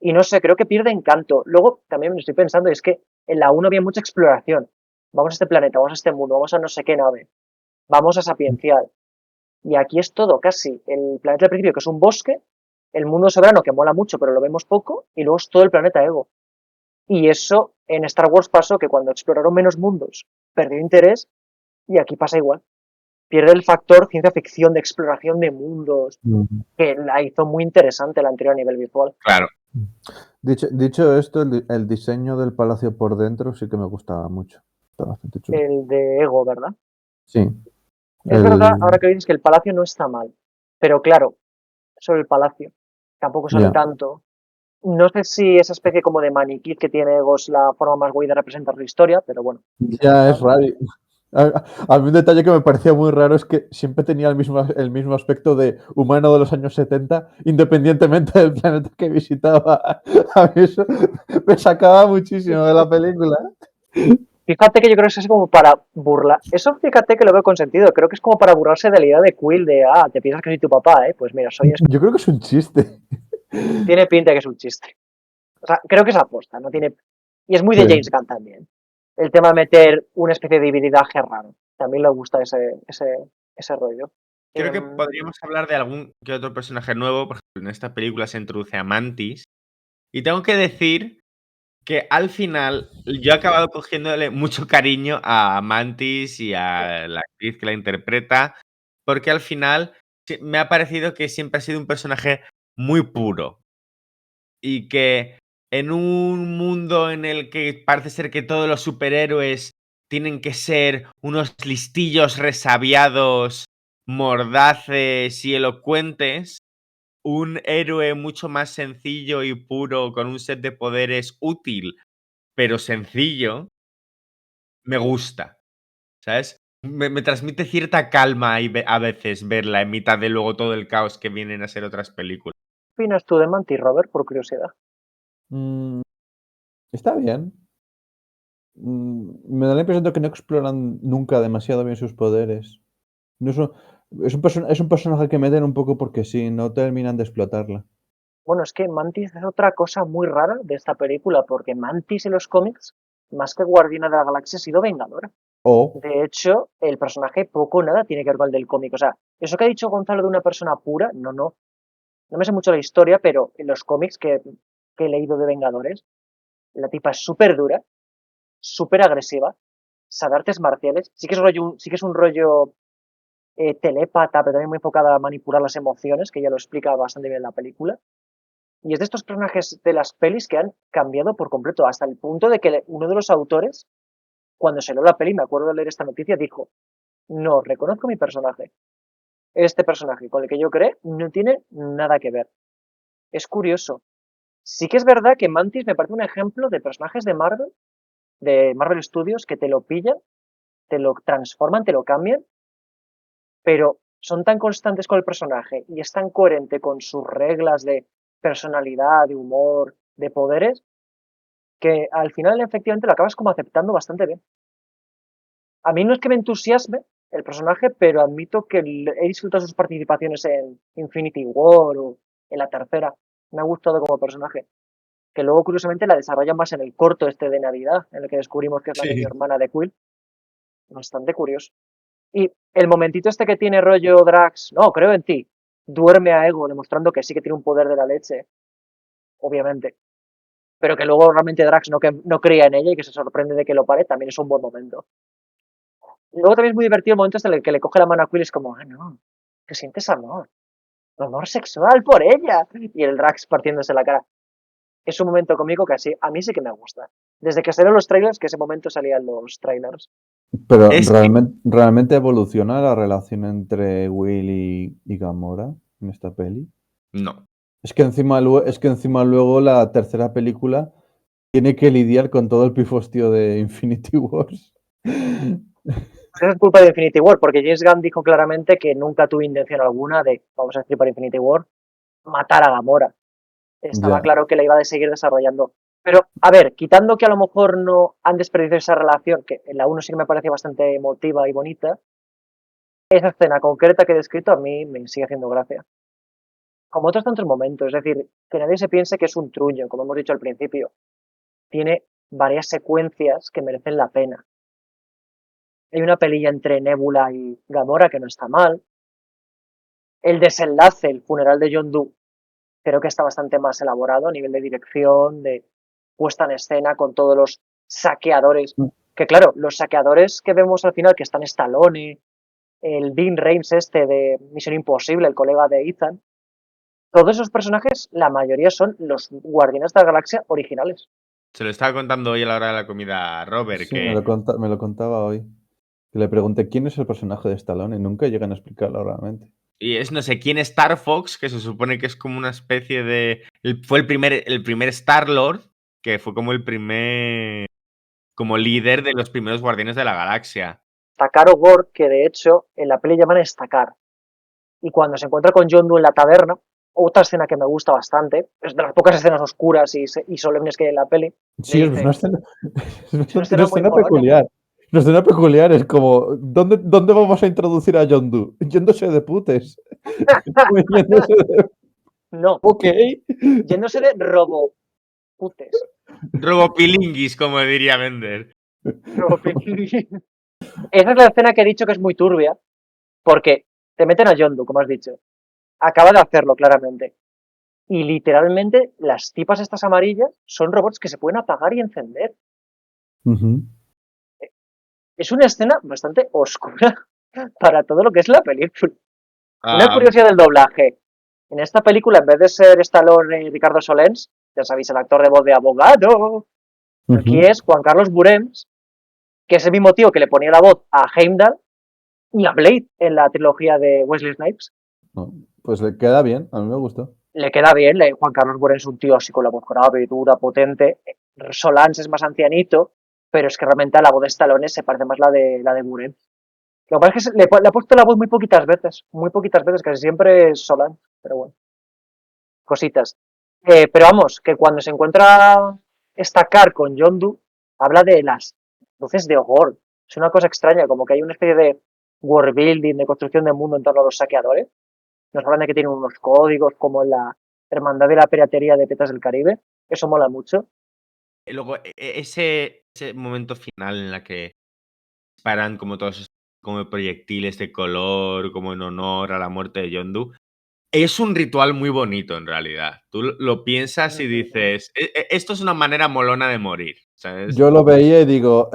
Speaker 1: Y no sé, creo que pierde encanto. Luego, también me estoy pensando, es que en la 1 había mucha exploración. Vamos a este planeta, vamos a este mundo, vamos a no sé qué nave, vamos a Sapiencial. Y aquí es todo, casi. El planeta del principio, que es un bosque, el mundo soberano, que mola mucho, pero lo vemos poco, y luego es todo el planeta Ego. Y eso en Star Wars pasó que cuando exploraron menos mundos perdió interés, y aquí pasa igual. Pierde el factor ciencia ficción de exploración de mundos, que la hizo muy interesante la anterior a nivel visual.
Speaker 2: Claro.
Speaker 3: Dicho esto, el diseño del palacio por dentro sí que me gustaba mucho. Está bastante chulo.
Speaker 1: El de Ego, ¿verdad?
Speaker 3: Sí.
Speaker 1: Es verdad, ahora que dices que el palacio no está mal, pero claro, sobre el palacio tampoco sale tanto. No sé si esa especie como de maniquí que tiene Ego es la forma más guay de representar la historia, pero bueno.
Speaker 3: Ya es raro. A mí un detalle que me parecía muy raro es que siempre tenía el mismo aspecto de humano de los años 70, independientemente del planeta que visitaba. A mí eso me sacaba muchísimo de la película.
Speaker 1: Fíjate que yo creo que es así como para burlar. Eso fíjate que lo veo con sentido. Creo que es como para burlarse de la idea de Quill de, te piensas que soy tu papá, ¿eh? Pues mira, soy...
Speaker 3: Yo creo que es un chiste.
Speaker 1: Tiene pinta que es un chiste. O sea, creo que es aposta, no tiene... Y es muy de James Gunn también. El tema de meter una especie de habilidaje raro. También le gusta ese rollo.
Speaker 2: Creo que podríamos hablar de algún que otro personaje nuevo. Por ejemplo, en esta película se introduce a Mantis. Y tengo que decir que al final yo he acabado cogiéndole mucho cariño a Mantis y a la actriz que la interpreta. porque al final me ha parecido que siempre ha sido un personaje muy puro y que en un mundo en el que parece ser que todos los superhéroes tienen que ser unos listillos resabiados, mordaces y elocuentes, un héroe mucho más sencillo y puro con un set de poderes útil, pero sencillo, me gusta, ¿sabes? Me transmite cierta calma y a veces verla en mitad de luego todo el caos que vienen a ser otras películas.
Speaker 1: ¿Qué opinas tú de Mantis, Robert, por curiosidad?
Speaker 3: Mm, está bien. Me da la impresión de que no exploran nunca demasiado bien sus poderes. No es es un personaje que meten un poco porque sí, no terminan de explotarla.
Speaker 1: Bueno, es que Mantis es otra cosa muy rara de esta película, porque Mantis en los cómics, más que Guardiana de la Galaxia, ha sido Vengadora.
Speaker 3: O,
Speaker 1: De hecho, el personaje poco o nada tiene que ver con el del cómic. O sea, eso que ha dicho Gonzalo de una persona pura, no. No me sé mucho la historia, pero en los cómics que he leído de Vengadores, la tipa es súper dura, súper agresiva, sabe artes marciales, sí que es un rollo telépata, pero también muy enfocada a manipular las emociones, que ya lo explica bastante bien en la película. Y es de estos personajes de las pelis que han cambiado por completo, hasta el punto de que uno de los autores, cuando se la peli, me acuerdo de leer esta noticia, dijo, no, reconozco mi personaje. Este personaje con el que yo creé no tiene nada que ver. Es curioso. Sí que es verdad que Mantis me parece un ejemplo de personajes de Marvel Studios, que te lo pillan, te lo transforman, te lo cambian, pero son tan constantes con el personaje y es tan coherente con sus reglas de personalidad, de humor, de poderes, que al final efectivamente lo acabas como aceptando bastante bien. A mí no es que me entusiasme el personaje, pero admito que he disfrutado sus participaciones en Infinity War o en la tercera. Me ha gustado como personaje. Que luego, curiosamente, la desarrollan más en el corto este de Navidad, en el que descubrimos que es la medio
Speaker 2: Sí.
Speaker 1: hermana de Quill. Bastante curioso. Y el momentito este que tiene rollo Drax, no, creo en ti, duerme a Ego, demostrando que sí que tiene un poder de la leche, obviamente. Pero que luego realmente Drax no creía en ella y que se sorprende de que lo pare, también es un buen momento. Luego también es muy divertido el momento este en el que le coge la mano a Quill y es como, ah, no, que sientes amor sexual por ella. Y el Drax partiéndose la cara. Es un momento cómico que así, a mí sí que me gusta. Desde que salieron los trailers, que ese momento salían los trailers.
Speaker 3: pero
Speaker 2: Es que
Speaker 3: ¿realmente evoluciona la relación entre Will y Gamora en esta peli?
Speaker 2: no.
Speaker 3: Es que encima luego la tercera película tiene que lidiar con todo el pifostio de Infinity Wars.
Speaker 1: Eso es culpa de Infinity War, porque James Gunn dijo claramente que nunca tuvo intención alguna de, vamos a decir para Infinity War, matar a Gamora. Estaba
Speaker 3: Ya.
Speaker 1: claro que la iba a seguir desarrollando. Pero, a ver, quitando que a lo mejor no han desperdiciado esa relación, que en la 1 sí que me parece bastante emotiva y bonita, esa escena concreta que he descrito a mí me sigue haciendo gracia. Como otros tantos momentos, es decir, que nadie se piense que es un truño, como hemos dicho al principio. Tiene varias secuencias que merecen la pena. Hay una pelilla entre Nebula y Gamora que no está mal. El desenlace, el funeral de John Doe, creo que está bastante más elaborado a nivel de dirección, de puesta en escena con todos los saqueadores. Que claro, los saqueadores que vemos al final, que están Stallone, el Dean Reigns este de Misión Imposible, el colega de Ethan, todos esos personajes, la mayoría son los Guardianes de la Galaxia originales.
Speaker 2: Se lo estaba contando hoy a la hora de la comida a Robert,
Speaker 3: Sí,
Speaker 2: que
Speaker 3: me lo contaba hoy. Que le pregunté quién es el personaje de Stallone y nunca llegan a explicarlo realmente.
Speaker 2: y es no sé quién Star Fox, que se supone que es como una especie de fue el primer Star-Lord, que fue como el primer como líder de los primeros Guardianes de la Galaxia.
Speaker 1: Takar o Gord, que de hecho en la peli llaman Stakar. Y cuando se encuentra con John Doe en la taberna, otra escena que me gusta bastante, es de las pocas escenas oscuras y solemnes que hay en la peli, le
Speaker 3: Sí, es
Speaker 1: dice,
Speaker 3: una escena,
Speaker 1: es una
Speaker 3: una
Speaker 1: escena muy
Speaker 3: escena
Speaker 1: molona.
Speaker 3: peculiar. Una escena peculiar es como, ¿dónde vamos a introducir a John Doe? Yéndose de putes. Yéndose de...
Speaker 1: No,
Speaker 3: Ok.
Speaker 1: yéndose de roboputes.
Speaker 2: Robopilinguis, como diría Bender.
Speaker 1: Esa es la escena que he dicho que es muy turbia, porque te meten a John Doe, como has dicho. Acaba de hacerlo, claramente. Y literalmente las tipas estas amarillas son robots que se pueden apagar y encender.
Speaker 3: Ujú.
Speaker 1: Es una escena bastante oscura para todo lo que es la película. Una
Speaker 2: Ah,
Speaker 1: curiosidad del doblaje. En esta película, en vez de ser Stallone y Ricardo Solens, ya sabéis, el actor de voz de abogado, aquí
Speaker 3: Ujú.
Speaker 1: es Juan Carlos Burems, que es el mismo tío que le ponía la voz a Heimdall y a Blade en la trilogía de Wesley Snipes.
Speaker 3: No, pues le queda bien, a mí me gustó.
Speaker 1: Le queda bien, Juan Carlos Burems es un tío así con la voz grave, dura, potente. Solans es más ancianito, pero es que realmente a la voz de Stallone se parece más la de Burems. Lo que pasa es que le ha puesto la voz muy poquitas veces, casi siempre es Solans, pero bueno, cositas. Pero vamos, que cuando se encuentra esta Car con Yondu, habla de las luces de Ogor. Es una cosa extraña, como que hay una especie de world building, de construcción de mundo en torno a los saqueadores. Nos hablan de que tienen unos códigos, como en la Hermandad de la Piratería de Piratas del Caribe. Eso mola mucho.
Speaker 2: luego, ese momento final en la que disparan como todos esos como proyectiles de color, como en honor a la muerte de Yondu, es un ritual muy bonito en realidad. Tú lo piensas y dices, esto es una manera molona de morir, ¿sabes?
Speaker 3: Yo lo veía y digo,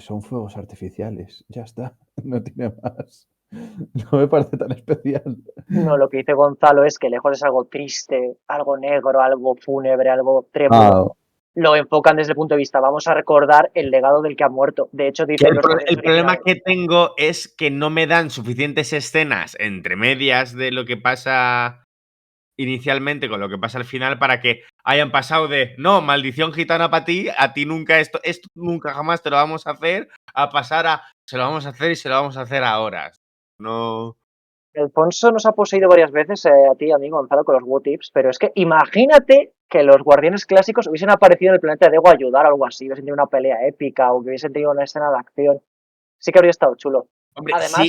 Speaker 3: son fuegos artificiales, ya está, no tiene más. No me parece tan especial.
Speaker 1: No, lo que dice Gonzalo es que lejos es algo triste, algo negro, algo fúnebre, algo trémulo.
Speaker 3: Ah,
Speaker 1: Lo enfocan desde el punto de vista, vamos a recordar el legado del que ha muerto. De hecho,
Speaker 2: Que
Speaker 1: dicen los guardianes
Speaker 2: el problema
Speaker 1: originales.
Speaker 2: que tengo es que no me dan suficientes escenas entre medias de lo que pasa inicialmente con lo que pasa al final para que hayan pasado de no, maldición gitana para ti, a ti nunca esto nunca jamás te lo vamos a hacer, a pasar a se lo vamos a hacer y se lo vamos a hacer ahora. No.
Speaker 1: Alfonso nos ha poseído varias veces a ti, amigo Gonzalo, con los What Ifs, pero es que imagínate que los guardianes clásicos hubiesen aparecido en el planeta de Ego a ayudar o algo así, hubiesen tenido una pelea épica o que hubiesen tenido una escena de acción. Sí que habría estado chulo.
Speaker 2: Hombre,
Speaker 1: Además,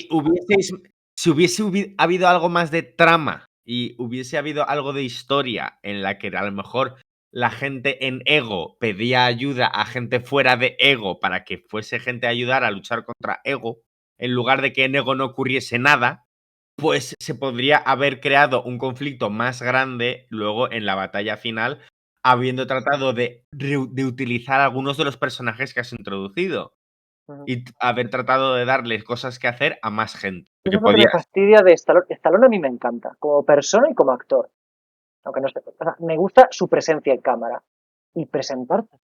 Speaker 2: si hubiese habido algo más de trama y hubiese habido algo de historia en la que a lo mejor la gente en Ego pedía ayuda a gente fuera de Ego para que fuese gente a ayudar a luchar contra Ego, en lugar de que en Ego no ocurriese nada, pues se podría haber creado un conflicto más grande luego en la batalla final, habiendo tratado de utilizar algunos de los personajes que has introducido y haber tratado de darles cosas que hacer a más gente.
Speaker 1: eso
Speaker 2: Porque
Speaker 1: es lo que me
Speaker 2: podías.
Speaker 1: fastidia de Stallone. Stallone a mí me encanta, como persona y como actor. Aunque no esté, o sea, me gusta su presencia en cámara y presentarse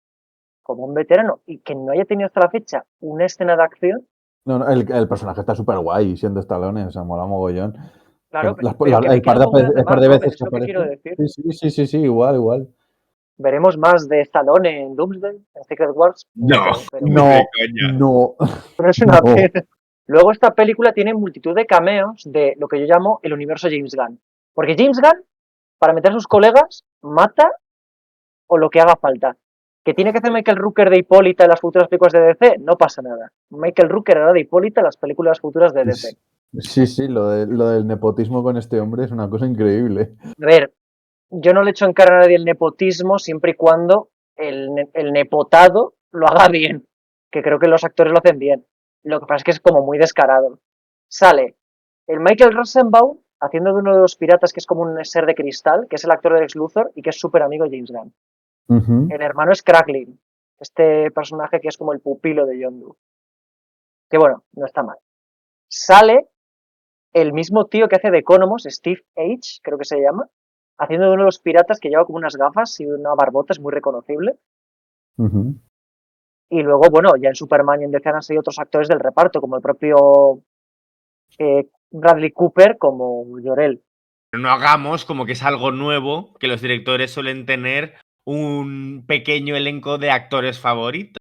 Speaker 1: como un veterano y que no haya tenido hasta la fecha una escena de acción.
Speaker 3: no, no, el personaje está súper guay siendo Stallone, o sea, mola mogollón.
Speaker 1: Claro, pero que me quedo con ganas de
Speaker 3: El par
Speaker 1: más,
Speaker 3: de
Speaker 1: Robert,
Speaker 3: veces
Speaker 1: es
Speaker 3: que
Speaker 1: lo que quiero
Speaker 3: aparece.
Speaker 1: decir.
Speaker 3: Sí, sí, sí, sí, sí, igual, igual.
Speaker 1: ¿Veremos más de Stallone en Doomsday, en Secret Wars? No
Speaker 2: No,
Speaker 1: sé, pero
Speaker 2: ni
Speaker 3: No,
Speaker 2: de coña.
Speaker 3: no,
Speaker 1: pero es una
Speaker 3: no.
Speaker 1: pena. Luego esta película tiene multitud de cameos de lo que yo llamo el universo James Gunn. Porque James Gunn, para meter a sus colegas, mata o lo que haga falta. ¿Que tiene que hacer Michael Rooker de Hipólita en las futuras películas de DC? No pasa nada. Michael Rooker hará de Hipólita en las películas futuras de DC.
Speaker 3: Sí, sí, lo del nepotismo con este hombre es una cosa increíble.
Speaker 1: A ver, yo no le echo en cara a nadie el nepotismo siempre y cuando el nepotado lo haga bien, que creo que los actores lo hacen bien. Lo que pasa es que es como muy descarado. Sale el Michael Rosenbaum haciendo de uno de los piratas que es como un ser de cristal, que es el actor de Lex Luthor y que es súper amigo de James Gunn.
Speaker 3: Ujú.
Speaker 1: El hermano es Cracklin, este personaje que es como el pupilo de Yondu. Que bueno, no está mal. Sale el mismo tío que hace de Economos, Steve H., creo que se llama, haciendo de uno de los piratas que lleva como unas gafas y una barbota, es muy reconocible.
Speaker 3: Ujú.
Speaker 1: Y luego, bueno, ya en Superman y en DC han salido otros actores del reparto, como el propio Bradley Cooper, como Jor-El.
Speaker 2: Pero no hagamos como que es algo nuevo, que los directores suelen tener un pequeño elenco de actores favoritos.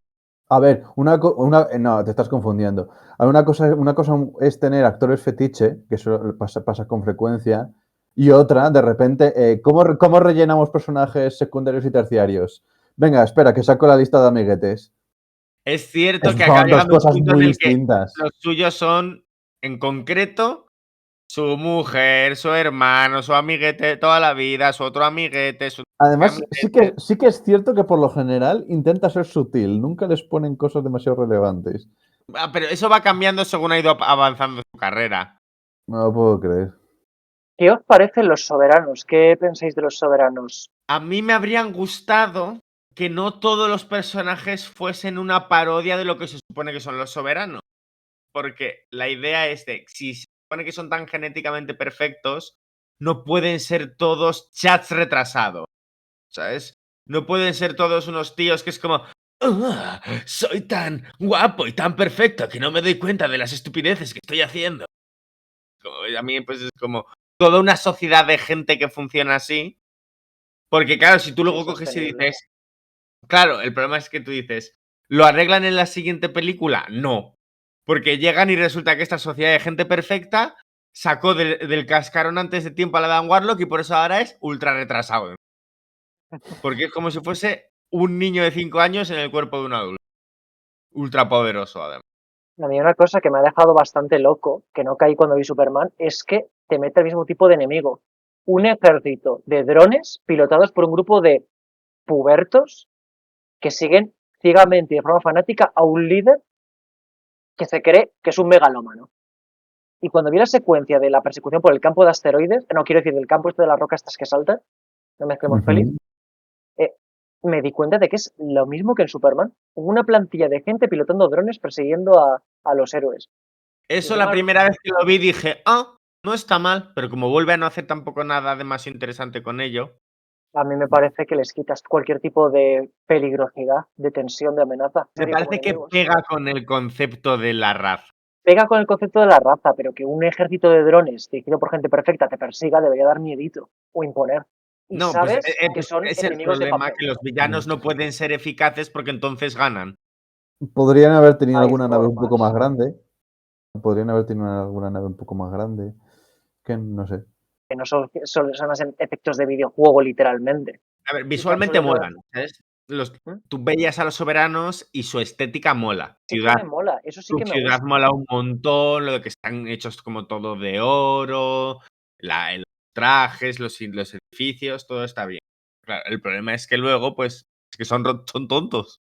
Speaker 3: A ver, no, te estás confundiendo. A ver, una cosa es tener actores fetiche, que eso pasa con frecuencia, y otra, de repente, ¿cómo rellenamos personajes secundarios y terciarios? Venga, espera, que saco la lista de amiguetes.
Speaker 2: Es cierto que acaba
Speaker 3: Son dos
Speaker 2: llegando un
Speaker 3: cosas
Speaker 2: punto en
Speaker 3: muy
Speaker 2: el que
Speaker 3: distintas.
Speaker 2: los suyos son, en concreto, su mujer, su hermano, su amiguete toda la vida, su otro amiguete, su
Speaker 3: Además,
Speaker 2: amiguete.
Speaker 3: sí que es cierto que por lo general intenta ser sutil, nunca les ponen cosas demasiado relevantes.
Speaker 2: Pero eso va cambiando según ha ido avanzando su carrera.
Speaker 3: No lo puedo creer.
Speaker 1: ¿Qué os parecen los soberanos? ¿Qué pensáis de los soberanos?
Speaker 2: A mí me habrían gustado que no todos los personajes fuesen una parodia de lo que se supone que son los soberanos. porque la idea es de, si se supone que son tan genéticamente perfectos, no pueden ser todos chats retrasados, ¿sabes? No pueden ser todos unos tíos que es como, "Ah, soy tan guapo y tan perfecto que no me doy cuenta de las estupideces que estoy haciendo". A mí pues es como toda una sociedad de gente que funciona así, porque claro, si tú luego coges y
Speaker 1: Insostenible.
Speaker 2: dices, claro, el problema es que tú dices, ¿lo arreglan en la siguiente película? No, porque llegan y resulta que esta sociedad de gente perfecta sacó del cascarón antes de tiempo a la Dan Warlock y por eso ahora es ultra retrasado. Porque es como si fuese un niño de 5 años en el cuerpo de un adulto. Ultra poderoso, además.
Speaker 1: A mí una cosa que me ha dejado bastante loco, que no caí cuando vi Superman, es que te mete el mismo tipo de enemigo. Un ejército de drones pilotados por un grupo de pubertos que siguen ciegamente y de forma fanática a un líder que se cree que es un megalómano. Y cuando vi la secuencia de la persecución por el campo de asteroides, no quiero decir del campo este de las rocas estas que saltan, no mezclemos pelis, eh, me di cuenta de que es lo mismo que en Superman. Una plantilla de gente pilotando drones persiguiendo a los héroes.
Speaker 2: Eso la
Speaker 1: Encima,
Speaker 2: primera vez que lo vi dije, no está mal, pero como vuelve a no hacer tampoco nada demasiado interesante con ello.
Speaker 1: a mí me parece que les quitas cualquier tipo de peligrosidad, de tensión, de amenaza.
Speaker 2: Me
Speaker 1: Nadie como
Speaker 2: parece que
Speaker 1: enemigos.
Speaker 2: pega con el concepto de la raza.
Speaker 1: Pega con el concepto de la raza, pero que un ejército de drones dirigido por gente perfecta te persiga debería dar miedito o imponer. Y
Speaker 2: No, pues,
Speaker 1: sabes que
Speaker 2: pues
Speaker 1: son
Speaker 2: es el
Speaker 1: enemigos de
Speaker 2: problema,
Speaker 1: papel.
Speaker 2: que los villanos no pueden ser eficaces porque entonces ganan.
Speaker 3: Podrían haber tenido
Speaker 1: Hay
Speaker 3: alguna nave un poco más
Speaker 1: formas.
Speaker 3: grande. Podrían haber tenido alguna nave un poco más grande. Que no sé.
Speaker 1: Que no son más efectos de videojuego, literalmente.
Speaker 2: A ver,
Speaker 1: Y tan
Speaker 2: visualmente
Speaker 1: solo eso.
Speaker 2: molan, ¿sabes?
Speaker 1: ¿Mm?
Speaker 2: Tú veías a los soberanos y su estética mola.
Speaker 1: Sí que me mola, eso sí
Speaker 2: Su
Speaker 1: que me
Speaker 2: ciudad
Speaker 1: gusta.
Speaker 2: mola un montón, lo de que están hechos como todo de oro, los trajes, los edificios, todo está bien. Claro, el problema es que luego, pues, es que son tontos.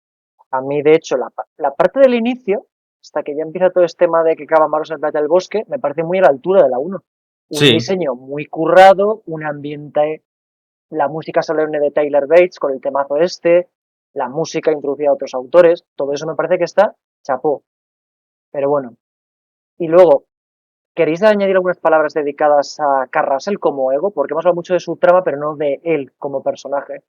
Speaker 1: A mí, de hecho, la parte del inicio, hasta que ya empieza todo este tema de que Caballeros en playa del bosque, me parece muy a la altura de la 1. Un
Speaker 2: Sí.
Speaker 1: diseño muy currado, un ambiente, la música solemne de Tyler Bates con el temazo este, la música introducida a otros autores, todo eso me parece que está chapó. Pero bueno. Y luego, ¿queréis añadir algunas palabras dedicadas a Kurt Russell como ego? Porque hemos hablado mucho de su trama, pero no de él como personaje.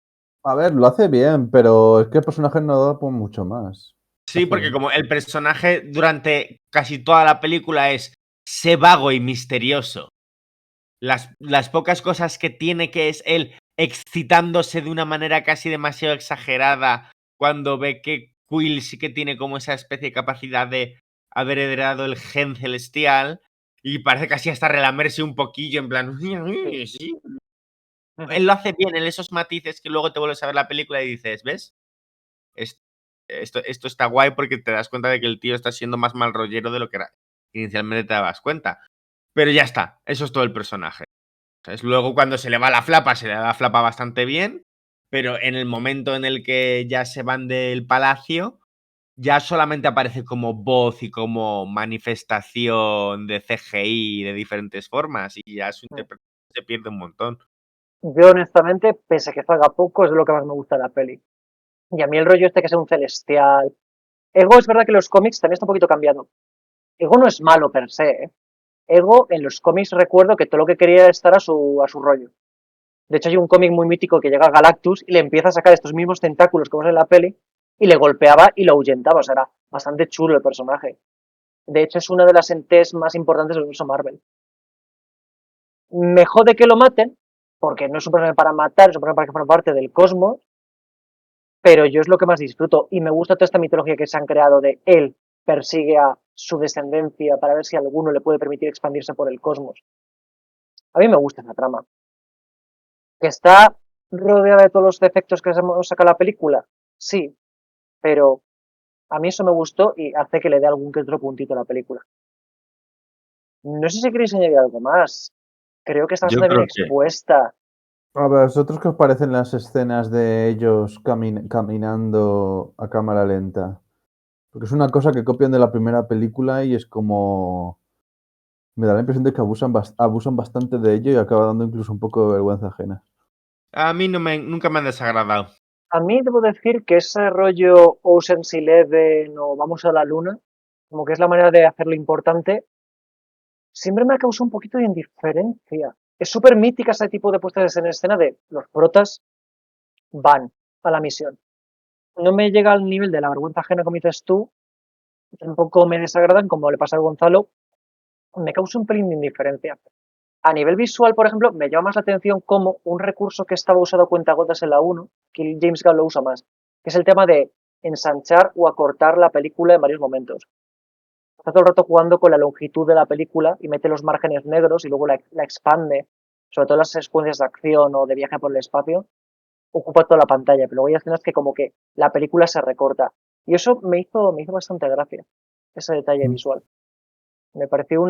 Speaker 3: A ver, lo hace bien, pero es que el personaje no da por mucho más.
Speaker 2: Sí, porque como el personaje durante casi toda la película es sé vago y misterioso. Las pocas cosas que tiene, que es él excitándose de una manera casi demasiado exagerada cuando ve que Quill sí que tiene como esa especie de capacidad de haber heredado el gen celestial y parece casi hasta relamerse un poquillo en plan,
Speaker 1: Sí.
Speaker 2: sí. Él lo hace bien en esos matices que luego te vuelves a ver la película y dices, ¿ves? Esto está guay porque te das cuenta de que el tío está siendo más mal rollero de lo que inicialmente te dabas cuenta. Pero ya está, eso es todo el personaje. ¿Sabes? Luego cuando se le va la flapa, se le da la flapa bastante bien, pero en el momento en el que ya se van del palacio, ya solamente aparece como voz y como manifestación de CGI de diferentes formas y ya su interpretación se pierde un montón.
Speaker 1: Yo, honestamente, pese a que salga poco, es de lo que más me gusta de la peli. Y a mí el rollo este que sea un celestial. Ego es verdad que los cómics también está un poquito cambiado. Ego no es malo per se, ¿eh? Ego en los cómics recuerdo que todo lo que quería era estar a su rollo. De hecho, hay un cómic muy mítico que llega a Galactus y le empieza a sacar estos mismos tentáculos que vemos en la peli y le golpeaba y lo ahuyentaba. O sea, era bastante chulo el personaje. De hecho, es una de las entes más importantes del universo Marvel. Me jode que lo maten, porque no es un personaje para matar, es un personaje para que forma parte del cosmos, pero yo es lo que más disfruto y me gusta toda esta mitología que se han creado de él persigue a su descendencia para ver si alguno le puede permitir expandirse por el cosmos. A mí me gusta esa trama. ¿Que está rodeada de todos los defectos que hemos sacado la película? Sí, pero a mí eso me gustó y hace que le dé algún que otro puntito a la película. No sé si queréis añadir algo más. Creo que está
Speaker 2: Yo
Speaker 1: bastante bien
Speaker 2: creo que
Speaker 1: expuesta.
Speaker 3: A ver, ¿vosotros qué os parecen las escenas de ellos caminando a cámara lenta? Porque es una cosa que copian de la primera película y es como... Me da la impresión de que abusan bastante de ello y acaba dando incluso un poco de vergüenza ajena.
Speaker 2: a mí nunca me han desagradado.
Speaker 1: A mí debo decir que ese rollo Ocean's Eleven o Vamos a la Luna como que es la manera de hacerlo importante, siempre me ha causado un poquito de indiferencia. Es súper mítica ese tipo de puestas en escena de los protas van a la misión. No me llega al nivel de la vergüenza ajena como dices tú, tampoco me desagradan como le pasa a Gonzalo, me causa un pelín de indiferencia. A nivel visual, por ejemplo, me llama más la atención como un recurso que estaba usado a cuentagotas en la 1, que James Gunn lo usa más, que es el tema de ensanchar o acortar la película en varios momentos. Está todo el rato jugando con la longitud de la película y mete los márgenes negros y luego la expande, sobre todo las secuencias de acción o de viaje por el espacio, ocupa toda la pantalla, pero luego hay escenas que como que la película se recorta. Y eso me hizo bastante gracia, ese detalle visual. Me pareció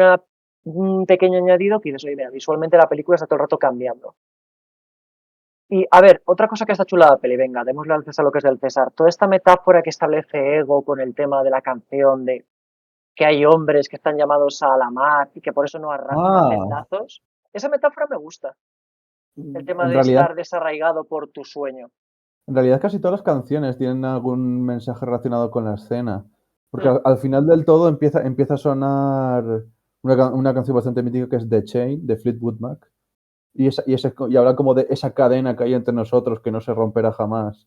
Speaker 1: un pequeño añadido que dices, oye, mira, visualmente la película está todo el rato cambiando. Y a ver, otra cosa que está chula de la peli, venga, démosle al César lo que es del César. Toda esta metáfora que establece Ego con el tema de la canción, de que hay hombres que están llamados a la mar y que por eso no arrasan a
Speaker 3: Ah,
Speaker 1: pendazos, esa metáfora me gusta. El tema
Speaker 3: en
Speaker 1: de
Speaker 3: realidad,
Speaker 1: estar desarraigado por tu sueño.
Speaker 3: en realidad casi todas las canciones tienen algún mensaje relacionado con la escena. Porque
Speaker 1: Mm,
Speaker 3: al final del todo empieza a sonar una canción bastante mítica que es The Chain, de Fleetwood Mac. Y habla como de esa cadena que hay entre nosotros que no se romperá jamás.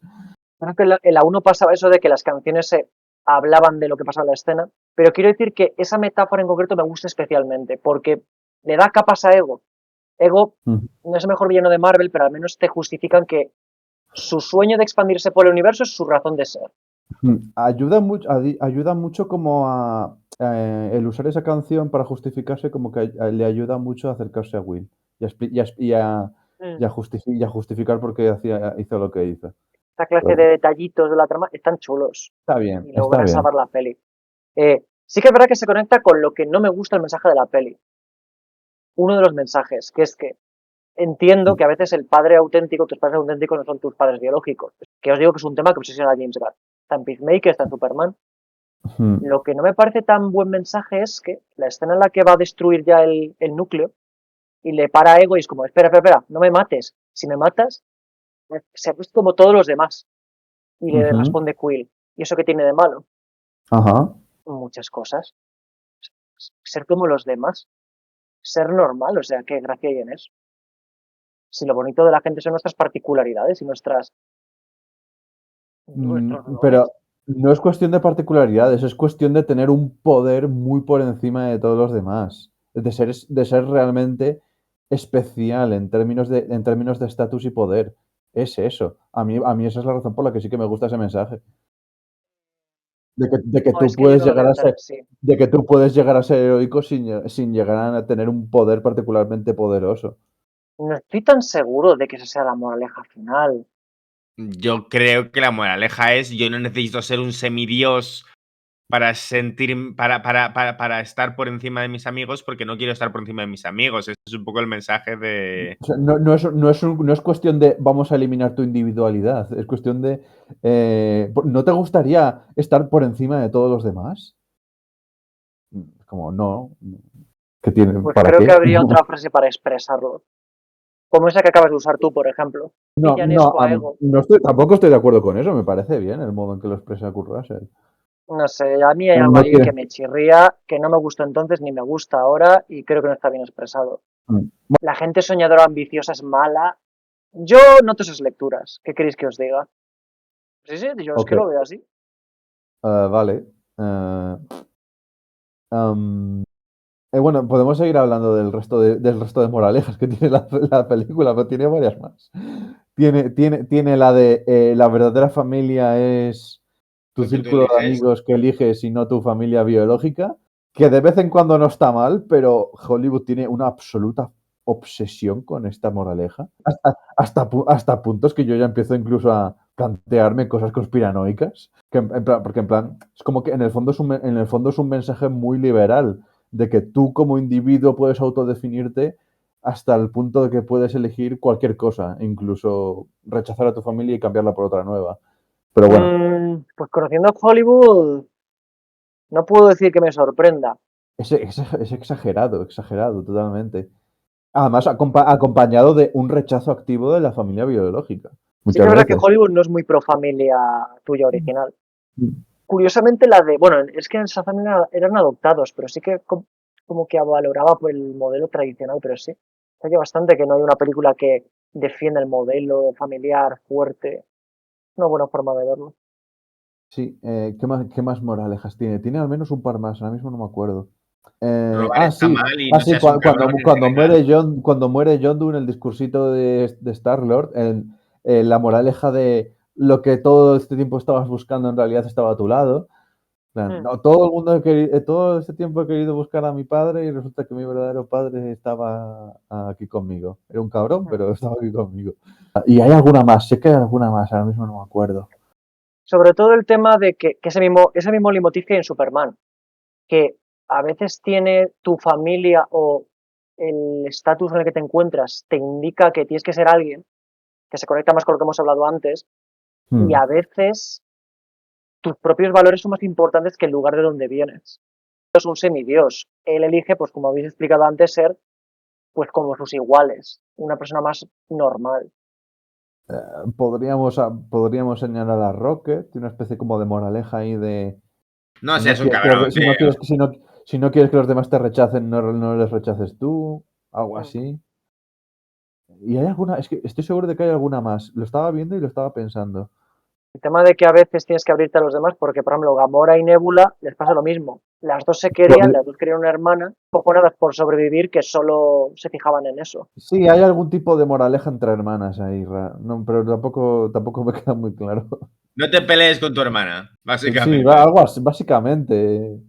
Speaker 1: Creo que en la 1 pasaba eso de que las canciones se hablaban de lo que pasaba en la escena, pero quiero decir que esa metáfora en concreto me gusta especialmente, porque le da capas a Ego. Ego
Speaker 3: Ujú.
Speaker 1: no es el mejor villano de Marvel, pero al menos te justifican que su sueño de expandirse por el universo es su razón de ser.
Speaker 3: Ayuda mucho como el usar esa canción para justificarse como que le ayuda mucho a acercarse a Will y
Speaker 1: Mm.
Speaker 3: y a justificar por qué hizo lo que hizo.
Speaker 1: Esta clase
Speaker 3: Pero
Speaker 1: de detallitos de la trama están chulos
Speaker 3: está bien,
Speaker 1: y
Speaker 3: está
Speaker 1: logran
Speaker 3: bien.
Speaker 1: salvar la peli. Sí que es verdad que se conecta con lo que no me gusta el mensaje de la peli. Uno de los mensajes, que es que entiendo que a veces el padre auténtico, tus padres auténticos no son tus padres biológicos. Que os digo que es un tema que obsesiona a James Gunn. Está en Peacemaker, está en Superman.
Speaker 3: Ujú.
Speaker 1: Lo que no me parece tan buen mensaje es que la escena en la que va a destruir ya el núcleo y le para a Ego y es como, espera, espera, espera, no me mates. Si me matas, serás como todos los demás. Y le
Speaker 3: Ujú.
Speaker 1: responde Quill. ¿Y eso qué tiene de malo?
Speaker 3: Ajá.
Speaker 1: Muchas cosas. Ser como los demás. Ser normal, o sea, qué gracia hay en eso. Si lo bonito de la gente son nuestras particularidades y nuestros
Speaker 3: Pero
Speaker 1: dones.
Speaker 3: no es cuestión de particularidades, es cuestión de tener un poder muy por encima de todos los demás. De ser realmente especial en términos de estatus y poder. Es eso. A mí esa es la razón por la que sí que me gusta ese mensaje. De que
Speaker 1: No,
Speaker 3: tú
Speaker 1: es que yo
Speaker 3: puedes
Speaker 1: no lo veo
Speaker 3: llegar a
Speaker 1: tan
Speaker 3: ser,
Speaker 1: así.
Speaker 3: de que tú puedes llegar a ser heroico sin llegar a tener un poder particularmente poderoso.
Speaker 1: No estoy tan seguro de que esa sea la moraleja final.
Speaker 2: Yo creo que la moraleja es: yo no necesito ser un semidios para para estar por encima de mis amigos, porque no quiero estar por encima de mis amigos. Ese es un poco el mensaje de.
Speaker 3: O sea, no es cuestión de vamos a eliminar tu individualidad, es cuestión de ¿no te gustaría estar por encima de todos los demás? Como no, ¿qué tiene?
Speaker 1: Pues
Speaker 3: ¿Para
Speaker 1: creo que
Speaker 3: qué?
Speaker 1: habría otra frase para expresarlo. Como esa que acabas de usar tú, por ejemplo.
Speaker 3: No, no,
Speaker 1: Villanesco a ego.
Speaker 3: tampoco estoy de acuerdo con eso, me parece bien el modo en que lo expresa Kurt Russell.
Speaker 1: No sé, a mí hay algo
Speaker 3: No
Speaker 1: ahí
Speaker 3: tiene.
Speaker 1: que me chirría, que no me gustó entonces ni me gusta ahora y creo que no está bien expresado.
Speaker 3: Mm.
Speaker 1: La gente soñadora ambiciosa es mala. Yo noto esas lecturas. ¿Qué queréis que os diga? Sí, sí, yo es
Speaker 3: Ok,
Speaker 1: que lo veo así.
Speaker 3: vale. Am, bueno, podemos seguir hablando del resto de moralejas que tiene la película, pero tiene varias más. Tiene la de la verdadera familia es tu
Speaker 2: Lo que tú
Speaker 3: círculo de
Speaker 2: eliges.
Speaker 3: amigos que eliges y no tu familia biológica, que de vez en cuando no está mal, pero Hollywood tiene una absoluta obsesión con esta moraleja, hasta puntos que yo ya empiezo incluso a plantearme cosas conspiranoicas, porque en plan, es como que en el fondo es un mensaje muy liberal, de que tú como individuo puedes autodefinirte hasta el punto de que puedes elegir cualquier cosa, incluso rechazar a tu familia y cambiarla por otra nueva. Pero bueno,
Speaker 1: Pues conociendo Hollywood, no puedo decir que me sorprenda.
Speaker 3: es exagerado totalmente. Además, acompañado de un rechazo activo de la familia biológica,
Speaker 1: Sí que
Speaker 3: muchas
Speaker 1: es verdad que
Speaker 3: veces.
Speaker 1: Hollywood no es muy pro familia tuya original. Curiosamente la de, bueno, es que en Shazam eran adoptados, pero sí que como que valoraba por el modelo tradicional, pero sí. Oye, bastante que no hay una película que defienda el modelo familiar fuerte. Una buena forma de verlo.
Speaker 3: Sí, qué más moralejas tiene? Tiene al menos un par más, ahora mismo no me acuerdo.
Speaker 2: Robar está
Speaker 3: Sí,
Speaker 2: mal y no seas un
Speaker 3: cuando,
Speaker 2: cabrón en general.
Speaker 3: cuando muere Yondu en el discursito de Star-Lord, la moraleja de lo que todo este tiempo estabas buscando en realidad estaba a tu lado.
Speaker 1: Mm.
Speaker 3: No, todo el mundo todo este tiempo he querido buscar a mi padre y resulta que mi verdadero padre estaba aquí conmigo. Era un cabrón, pero estaba aquí conmigo. Y hay alguna más, sé que hay alguna más, ahora mismo no me acuerdo.
Speaker 1: Sobre todo el tema de que ese mismo leitmotiv que hay en Superman, que a veces tiene tu familia o el estatus en el que te encuentras te indica que tienes que ser alguien, que se conecta más con lo que hemos hablado antes, y
Speaker 3: Hmm.
Speaker 1: a veces tus propios valores son más importantes que el lugar de donde vienes. Es un semidios. Él elige, pues como habéis explicado antes, ser pues como sus iguales, una persona más normal.
Speaker 3: Podríamos señalar a Rocket, tiene una especie como de moraleja ahí de
Speaker 2: No seas un cabrón, tío.
Speaker 3: si no quieres que los demás te rechacen, no les rechaces tú, algo
Speaker 1: Mm.
Speaker 3: así. Y hay alguna, es que estoy seguro de que hay alguna más. Lo estaba viendo y lo estaba pensando.
Speaker 1: El tema de que a veces tienes que abrirte a los demás, porque por ejemplo Gamora y Nebula les pasa lo mismo. Las dos se querían, las dos querían una hermana, cojonadas por sobrevivir que solo se fijaban en eso.
Speaker 3: Sí, hay algún tipo de moraleja entre hermanas ahí, no, pero tampoco me queda muy claro.
Speaker 2: No te pelees con tu hermana,
Speaker 3: Sí, va,
Speaker 2: básicamente.
Speaker 3: algo así, básicamente.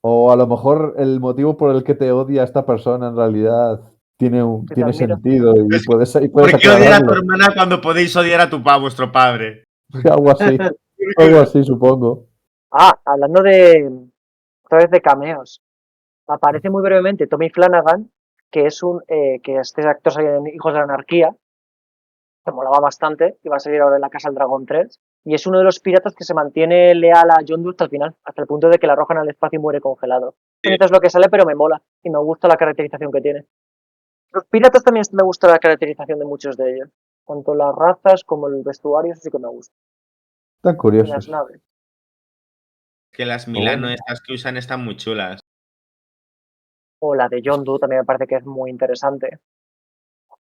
Speaker 3: O a lo mejor el motivo por el que te odia esta persona en realidad
Speaker 1: Que te
Speaker 3: tiene
Speaker 1: admiro.
Speaker 3: sentido y puedes
Speaker 2: ¿Por qué odiar a tu
Speaker 3: aclararlo.
Speaker 2: hermana cuando podéis odiar a vuestro padre?
Speaker 3: Algo así, supongo.
Speaker 1: Hablando de otra vez de cameos, aparece muy brevemente Tommy Flanagan, que es que este actor salió en Hijos de la Anarquía, que molaba bastante, y va a salir ahora en La Casa del Dragón 3, y es uno de los piratas que se mantiene leal a John Doe hasta el final, hasta el punto de que la arrojan al espacio y muere congelado. No es lo que sale, pero me mola, y me gusta la caracterización que tiene. Los piratas también me gusta la caracterización de muchos de ellos, tanto las razas como el vestuario, eso sí que me gusta,
Speaker 3: Tan
Speaker 1: y las
Speaker 3: curiosos.
Speaker 1: naves.
Speaker 2: Que las
Speaker 3: Pero
Speaker 2: Milano
Speaker 3: bueno.
Speaker 2: estas que usan están muy chulas.
Speaker 1: O la de John Doe también me parece que es muy interesante.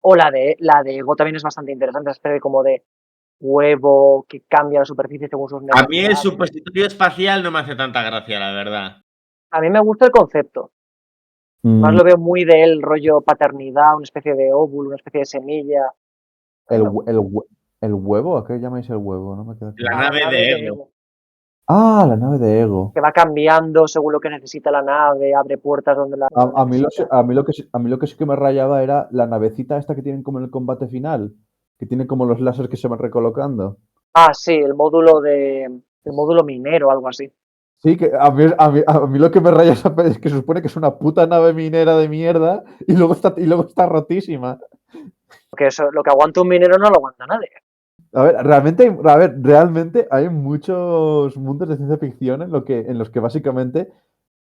Speaker 1: O la de Ego también es bastante interesante, esa especie como de huevo que cambia la superficie según sus
Speaker 2: A mí el
Speaker 1: necesidades.
Speaker 2: supositorio espacial no me hace tanta gracia, la verdad.
Speaker 1: A mí me gusta el concepto. Más
Speaker 3: Mm,
Speaker 1: lo veo muy de él, rollo paternidad, una especie de óvulo, una especie de semilla. A mí
Speaker 3: el,
Speaker 1: me
Speaker 3: hue-
Speaker 1: gusta.
Speaker 3: el, hue- el huevo, ¿a qué llamáis el huevo? No me queda
Speaker 2: La
Speaker 3: claro.
Speaker 1: A la
Speaker 2: nave
Speaker 1: nave
Speaker 2: de
Speaker 1: de
Speaker 2: Ego.
Speaker 1: Ego,
Speaker 3: Ah, la nave de Ego.
Speaker 1: que va cambiando según lo que necesita la nave, abre puertas donde la
Speaker 3: A, a mí lo,
Speaker 1: necesita.
Speaker 3: a, mí lo que, sí- a mí lo que sí que me rayaba era la navecita esta que tienen como en el combate final, que tiene como los láseres que se van recolocando.
Speaker 1: Sí, el módulo minero, algo así.
Speaker 3: Sí, que a mí lo que me raya esa peli es que se supone que es una puta nave minera de mierda y luego está rotísima.
Speaker 1: Porque eso, lo que aguanta un minero no lo aguanta nadie.
Speaker 3: Realmente hay muchos mundos de ciencia ficción en los que básicamente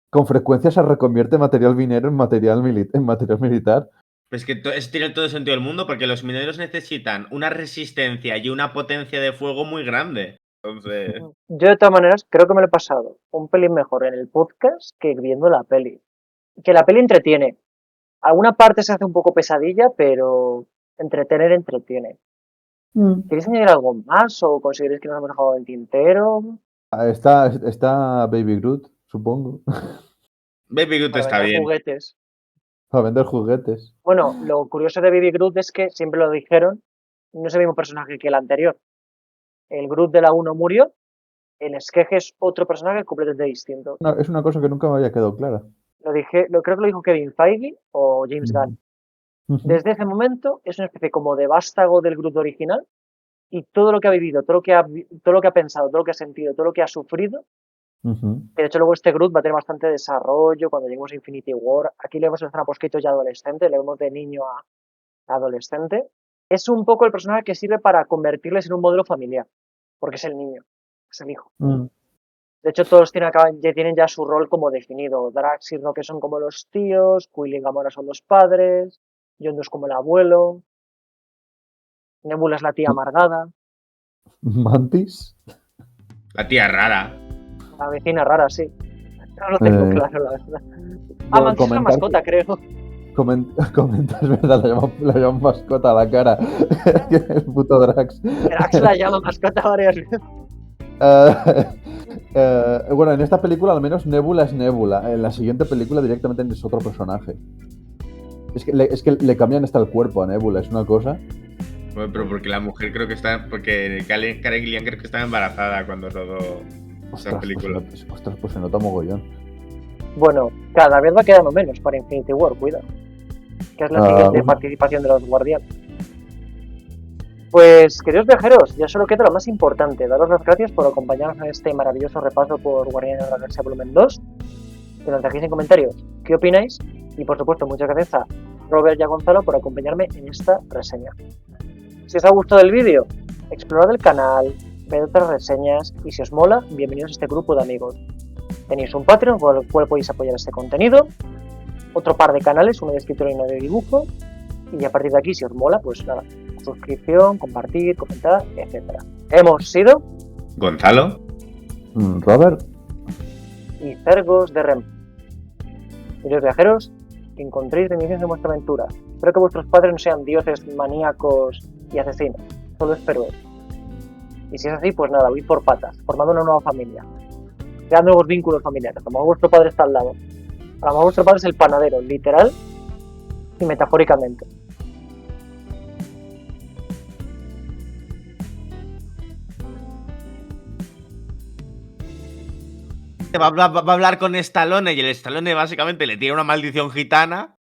Speaker 3: con frecuencia se reconvierte material minero en material militar.
Speaker 2: Pues que eso tiene todo el sentido del mundo porque los mineros necesitan una resistencia y una potencia de fuego muy grande. Entonces,
Speaker 1: Yo de todas maneras creo que me lo he pasado un pelín mejor en el podcast que viendo la peli. Que la peli entretiene. Alguna parte se hace un poco pesadilla, pero entretiene.
Speaker 3: Mm.
Speaker 1: ¿Queréis añadir algo más o consideráis que nos hemos dejado el tintero
Speaker 3: Está Baby Groot, supongo,
Speaker 2: Baby Groot
Speaker 1: para
Speaker 2: está
Speaker 1: vender
Speaker 2: bien.
Speaker 1: juguetes?
Speaker 3: para vender juguetes.
Speaker 1: Bueno, lo curioso de Baby Groot es que siempre lo dijeron, no es el mismo personaje que el anterior. El Groot de la 1 murió, el Esqueje es otro personaje completamente distinto.
Speaker 3: Es una cosa que nunca me había quedado clara.
Speaker 1: Creo que lo dijo Kevin Feige o James
Speaker 3: Ujú.
Speaker 1: Gunn.
Speaker 3: Ujú.
Speaker 1: Desde ese momento es una especie como de vástago del Groot original y todo lo que ha vivido, todo lo que ha pensado, todo lo que ha sentido, todo lo que ha sufrido.
Speaker 3: Ujú.
Speaker 1: Que de hecho luego este Groot va a tener bastante desarrollo cuando lleguemos a Infinity War. Aquí le vemos en zona posquito ya adolescente, le vemos de niño a adolescente. Es un poco el personaje que sirve para convertirles en un modelo familiar, porque es el niño, es el hijo.
Speaker 3: Mm.
Speaker 1: De hecho, todos tienen ya su rol como definido. Drax y Rocket son como los tíos, Quill y Gamora son los padres, Yondu es como el abuelo, Nebula es la tía amargada.
Speaker 3: Mantis.
Speaker 2: La tía rara.
Speaker 1: La vecina rara, sí. No lo tengo claro, la verdad. Ah, Max es una mascota, creo.
Speaker 3: Comenta, es verdad, la llaman mascota a la cara. El puto Drax.
Speaker 1: Drax la llama mascota varias veces.
Speaker 3: Bueno, en esta película al menos Nebula es Nebula. En la siguiente película directamente es otro personaje. Es que le cambian hasta el cuerpo a Nebula, es una cosa.
Speaker 2: Bueno, pero porque la mujer creo que está. Porque Karen Gillian creo que estaba embarazada cuando rodó esa película.
Speaker 3: Pues se nota mogollón.
Speaker 1: Bueno, cada vez va quedando menos para Infinity War, cuidado. Que es la siguiente participación de los Guardianes. Pues, queridos viajeros, ya solo queda lo más importante. Daros las gracias por acompañarnos en este maravilloso repaso por Guardianes de la Galaxia Volumen 2. Que nos dejéis en comentarios qué opináis. Y por supuesto, muchas gracias a Robert y a Gonzalo por acompañarme en esta reseña. Si os ha gustado el vídeo, explorad el canal, ved otras reseñas y si os mola, bienvenidos a este grupo de amigos. Tenéis un Patreon con el cual podéis apoyar este contenido, otro par de canales, uno de escritura y uno de dibujo, y a partir de aquí, si os mola, pues nada, suscripción, compartir, comentar, etc. Hemos sido
Speaker 2: Gonzalo,
Speaker 3: Robert
Speaker 1: y Cergos de Rem. Queridos viajeros, que encontréis bendiciones en vuestra aventura. Espero que vuestros padres no sean dioses maníacos y asesinos, solo espero eso. Y si es así, pues nada, voy por patas, formando una nueva familia, creando nuevos vínculos familiares. A lo mejor vuestro padre está al lado. A lo mejor vuestro padre es el panadero, literal y metafóricamente.
Speaker 2: va a hablar con Stallone y el Stallone básicamente le tira una maldición gitana.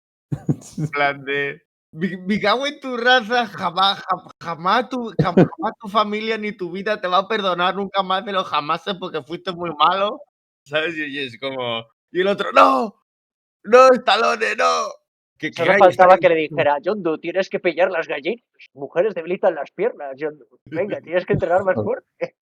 Speaker 2: En plan de. Me cago en tu raza, jamás tu familia ni tu vida te va a perdonar nunca más de los jamases porque fuiste muy malo. ¿Sabes? Y es como. Y el otro, ¡no! ¡No, Stallone, no!
Speaker 1: Solo faltaba que le dijera, John Doe, tienes que pillar las gallinas. Mujeres debilitan las piernas, John Doe. Venga, tienes que entrenar más fuerte.